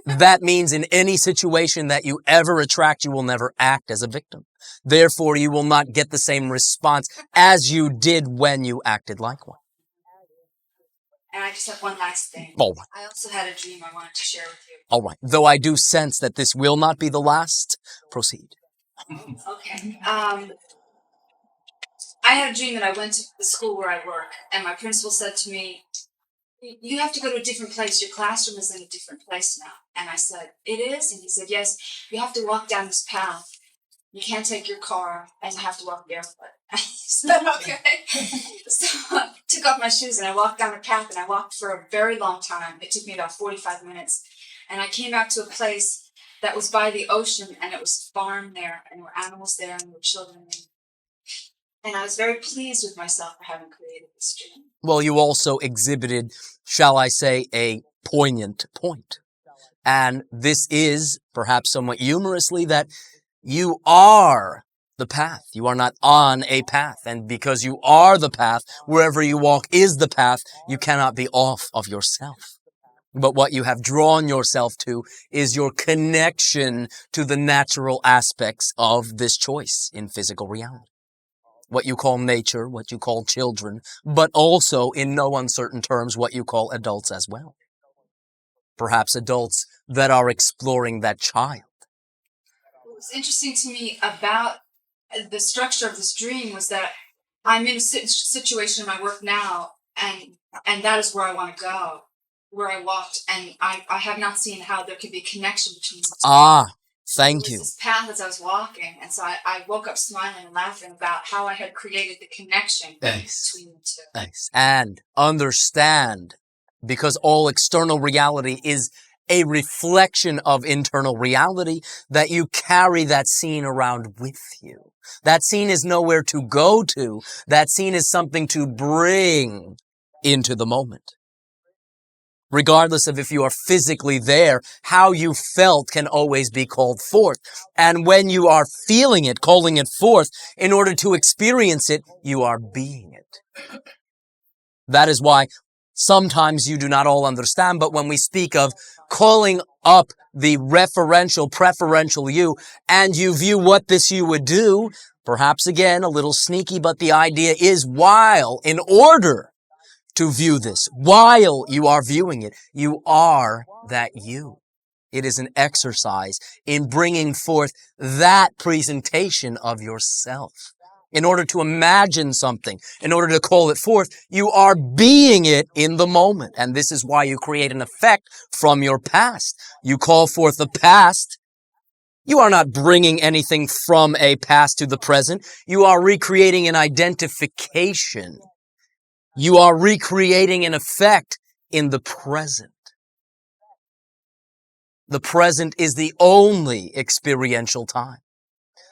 That means in any situation that you ever attract, you will never act as a victim. Therefore, you will not get the same response as you did when you acted like one. And I just have one last thing. All right. I also had a dream I wanted to share with you. All right. Though I do sense that this will not be the last, proceed. Okay. I had a dream that I went to the school where I work, and my principal said to me, "You have to go to a different place. Your classroom is in a different place now." And I said, "It is?" And he said, "Yes, you have to walk down this path. You can't take your car, and you have to walk barefoot." I said, "Okay." So I took off my shoes, and I walked down the path, and I walked for a very long time. It took me about 45 minutes. And I came out to a place that was by the ocean, and it was a farm there, and there were animals there, and there were children there. And I was very pleased with myself for having created this dream. Well, you also exhibited, shall I say, a poignant point. And this is, perhaps somewhat humorously, that you are the path. You are not on a path. And because you are the path, wherever you walk is the path, you cannot be off of yourself. But what you have drawn yourself to is your connection to the natural aspects of this choice in physical reality. What you call nature, what you call children, but also, in no uncertain terms, what you call adults as well. Perhaps adults that are exploring that child. What was interesting to me about the structure of this dream was that I'm in a situation in my work now, and that is where I want to go, where I walked, and I have not seen how there could be a connection between the two. Ah, thank you. This path as I was walking, and so I woke up smiling and laughing about how I had created the connection between the two. Nice. And understand, because all external reality is a reflection of internal reality, that you carry that scene around with you. That scene is nowhere to go to. That scene is something to bring into the moment. Regardless of if you are physically there, how you felt can always be called forth. And when you are feeling it, calling it forth, in order to experience it, you are being it. That is why sometimes you do not all understand, but when we speak of calling up the referential, preferential you, and you view what this you would do, perhaps again, a little sneaky, but the idea is while, in order to view this, while you are viewing it, you are that you. It is an exercise in bringing forth that presentation of yourself. In order to imagine something, in order to call it forth, you are being it in the moment. And this is why you create an effect from your past. You call forth the past, You are not bringing anything from a past to the present. You are recreating an identification. You are recreating an effect in the present. The present is the only experiential time.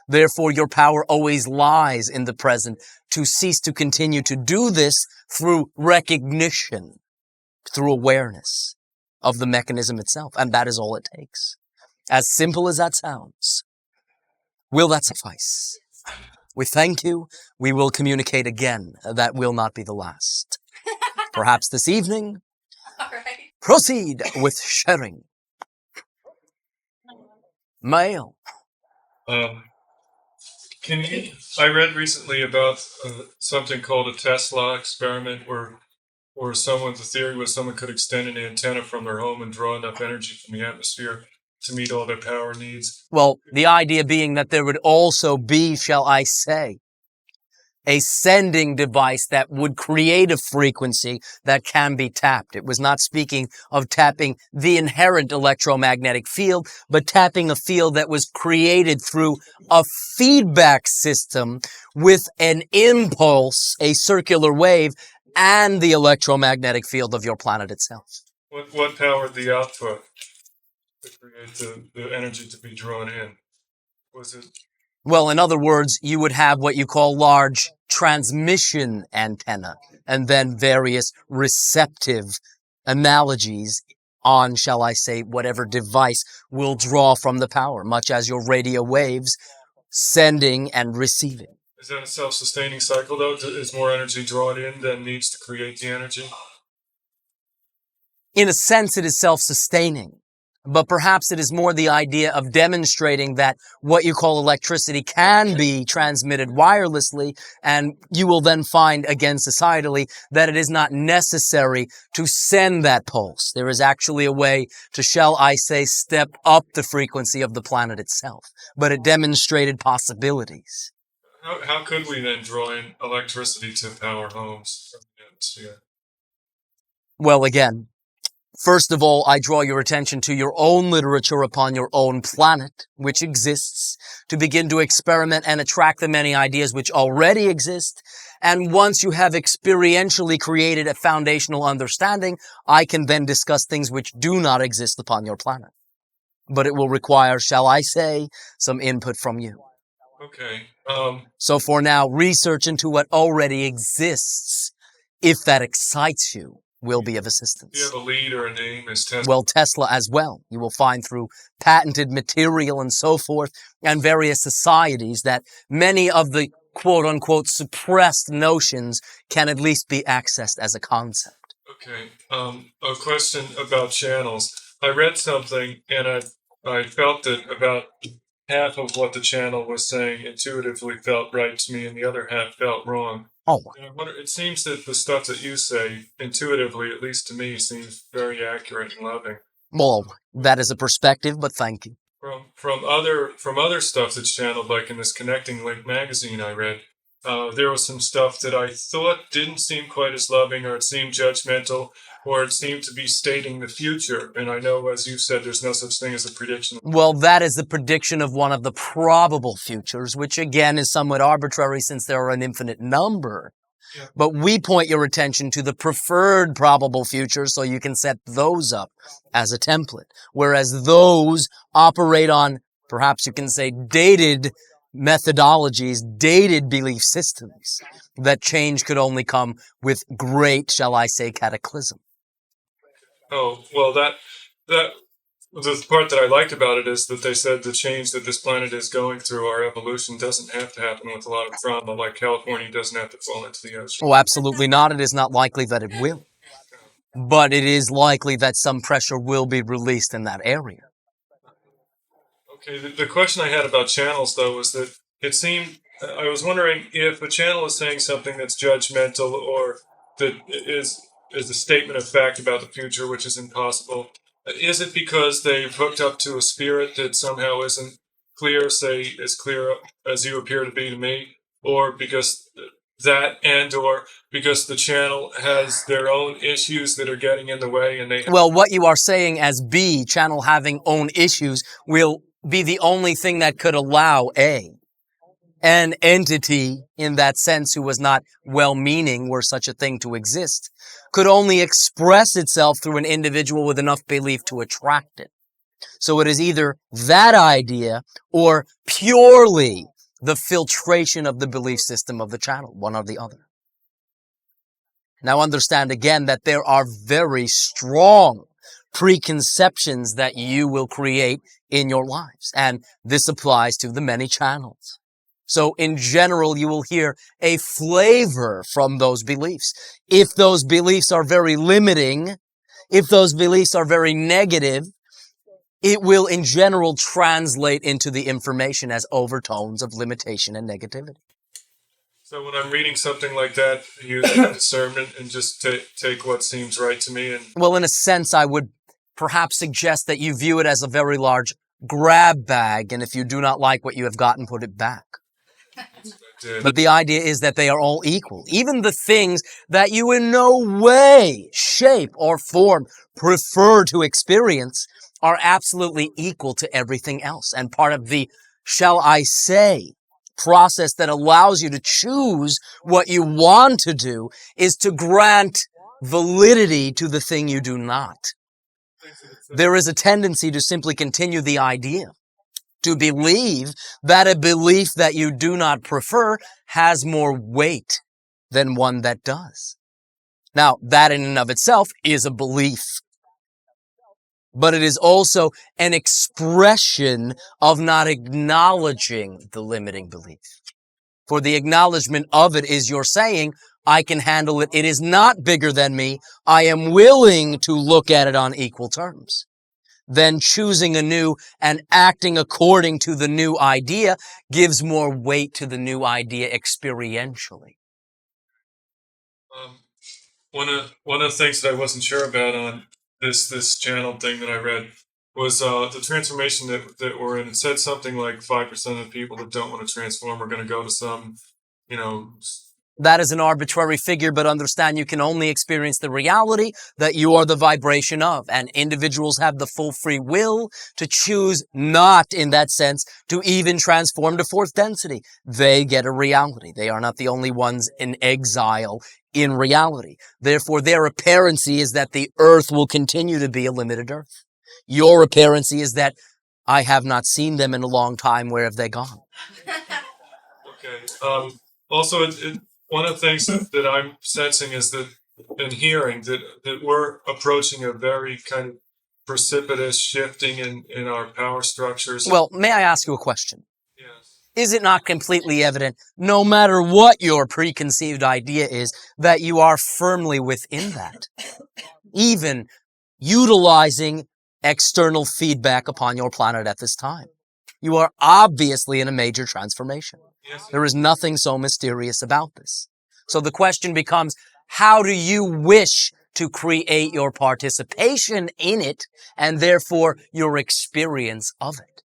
Therefore, your power always lies in the present to cease to continue to do this through recognition, through awareness of the mechanism itself. And that is all it takes. As simple as that sounds. Will that suffice? We thank you. We will communicate again. That will not be the last. Perhaps this evening, All right. proceed with sharing. Mail. Can you? I read recently about something called a Tesla experiment, where the theory was someone could extend an antenna from their home and draw enough energy from the atmosphere to meet all their power needs. Well, the idea being that there would also be, shall I say, a sending device that would create a frequency that can be tapped. It was not speaking of tapping the inherent electromagnetic field, but tapping a field that was created through a feedback system with an impulse, a circular wave, and the electromagnetic field of your planet itself. What powered the output to create the energy to be drawn in? Was it? Well, in other words, you would have what you call large transmission antenna, and then various receptive analogies on, shall I say, whatever device will draw from the power, much as your radio waves sending and receiving. Is that a self-sustaining cycle, though? Is more energy drawn in than needs to create the energy? In a sense, it is self-sustaining. But perhaps it is more the idea of demonstrating that what you call electricity can be transmitted wirelessly, and you will then find, again societally, that it is not necessary to send that pulse. There is actually a way to, shall I say, step up the frequency of the planet itself. But it demonstrated possibilities. How could we then draw in electricity to power homes from the atmosphere? Well, again, first of all, I draw your attention to your own literature upon your own planet, which exists, to begin to experiment and attract the many ideas which already exist. And once you have experientially created a foundational understanding, I can then discuss things which do not exist upon your planet. But it will require, shall I say, some input from you. Okay. So for now, research into what already exists, if that excites you, will be of assistance. Do you have a lead or a name as Tesla? Well, Tesla as well. You will find through patented material and so forth, and various societies, that many of the quote-unquote suppressed notions can at least be accessed as a concept. Okay. A question about channels. I read something, and I felt that about half of what the channel was saying intuitively felt right to me, and the other half felt wrong. Oh, And I wonder, it seems that the stuff that you say, intuitively, at least to me, seems very accurate and loving. well, that is a perspective, but thank you. From other stuff that's channeled, like in this Connecting Link magazine I read, there was some stuff that I thought didn't seem quite as loving, or it seemed judgmental, or it seemed to be stating the future. And I know, as you said, there's no such thing as a prediction. Well, that is the prediction of one of the probable futures, which again is somewhat arbitrary since there are an infinite number. Yeah. But we point your attention to the preferred probable futures so you can set those up as a template. Whereas those operate on, perhaps you can say, dated methodologies, dated belief systems, that change could only come with great, shall I say, cataclysm. Oh, well, the part that I liked about it is that they said the change that this planet is going through, our evolution, doesn't have to happen with a lot of trauma, like California doesn't have to fall into the ocean. Oh, absolutely not. It is not likely that it will. But it is likely that some pressure will be released in that area. Okay, the question I had about channels, though, was that it seemed, I was wondering if a channel is saying something that's judgmental, or that is a statement of fact about the future, which is impossible. Is it because they've hooked up to a spirit that somehow isn't clear, say, as clear as you appear to be to me, or because that, and or because the channel has their own issues that are getting in the way, and they... Well, what you are saying as B, channel having own issues, will be the only thing that could allow an entity in that sense who was not well-meaning were such a thing to exist, could only express itself through an individual with enough belief to attract it. So it is either that idea or purely the filtration of the belief system of the channel, one or the other. Now understand again that there are very strong preconceptions that you will create in your lives, and this applies to the many channels. So in general, you will hear a flavor from those beliefs. If those beliefs are very limiting, if those beliefs are very negative, it will in general translate into the information as overtones of limitation and negativity. So when I'm reading something like that, you use discernment and just take what seems right to me. And Well, in a sense, I would perhaps suggest that you view it as a very large grab bag, and if you do not like what you have gotten, put it back. But the idea is that they are all equal. Even the things that you in no way, shape, or form prefer to experience are absolutely equal to everything else. And part of the, shall I say, process that allows you to choose what you want to do is to grant validity to the thing you do not. There is a tendency to simply continue the idea, to believe that a belief that you do not prefer has more weight than one that does. Now, that in and of itself is a belief, but it is also an expression of not acknowledging the limiting belief. For the acknowledgement of it is your saying, I can handle it. It is not bigger than me. I am willing to look at it on equal terms. Then choosing anew and acting according to the new idea gives more weight to the new idea experientially. one of the things that I wasn't sure about on this channel thing that I read was the transformation that we're in. It said something like 5% of the people that don't want to transform are going to go to some, That is an arbitrary figure, but understand you can only experience the reality that you are the vibration of, and individuals have the full free will to choose not, in that sense, to even transform to fourth density. They get a reality. They are not the only ones in exile in reality. Therefore, their apparency is that the earth will continue to be a limited earth. Your apparency is that I have not seen them in a long time. Where have they gone? Okay. Also, one of the things that I'm sensing is that, and hearing, that we're approaching a very kind of precipitous shifting in our power structures. Well, may I ask you a question? Yes. Is it not completely evident, no matter what your preconceived idea is, that you are firmly within that, even utilizing external feedback upon your planet at this time? You are obviously in a major transformation. Yes. There is nothing so mysterious about this. So the question becomes, how do you wish to create your participation in it and therefore your experience of it?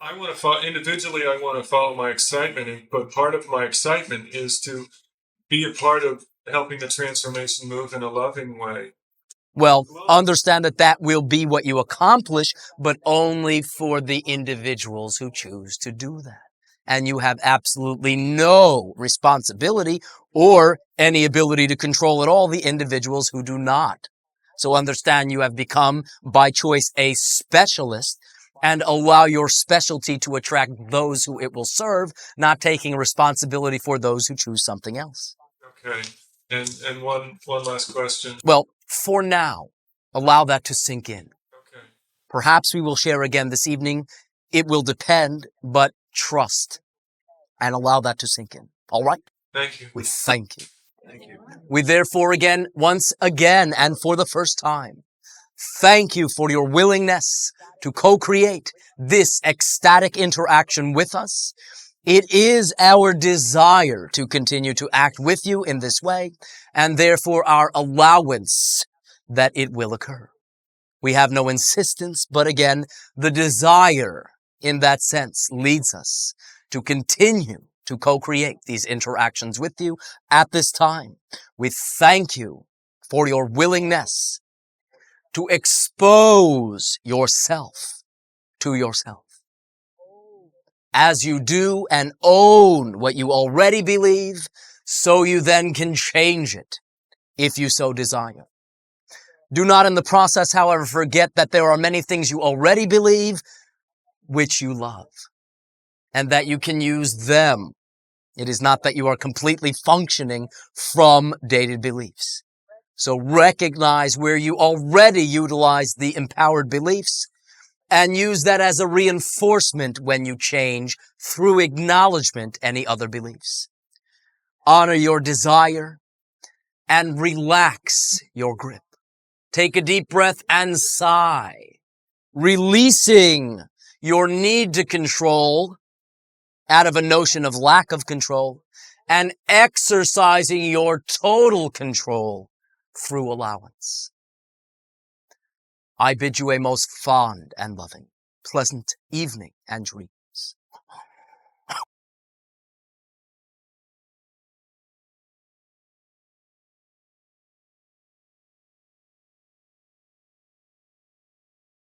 I want to follow, individually, I want to follow my excitement, but part of my excitement is to be a part of helping the transformation move in a loving way. Well, understand that that will be what you accomplish, but only for the individuals who choose to do that. And you have absolutely no responsibility or any ability to control at all the individuals who do not. So understand you have become, by choice, a specialist, and allow your specialty to attract those who it will serve, not taking responsibility for those who choose something else. Okay. And one last question. Well, for now, allow that to sink in. Okay. Perhaps we will share again this evening. It will depend, but trust and allow that to sink in. All right? Thank you. We thank you. Thank you. We therefore once again, and for the first time, thank you for your willingness to co-create this ecstatic interaction with us. It is our desire to continue to act with you in this way, and therefore our allowance that it will occur. We have no insistence, but again, the desire in that sense leads us to continue to co-create these interactions with you at this time. We thank you for your willingness to expose yourself to yourself. As you do and own what you already believe, so you then can change it if you so desire. Do not in the process, however, forget that there are many things you already believe which you love, and that you can use them. It is not that you are completely functioning from dated beliefs. So recognize where you already utilize the empowered beliefs and use that as a reinforcement when you change through acknowledgement any other beliefs. Honor your desire and relax your grip. Take a deep breath and sigh, releasing your need to control out of a notion of lack of control and exercising your total control through allowance. I bid you a most fond and loving, pleasant evening and dream.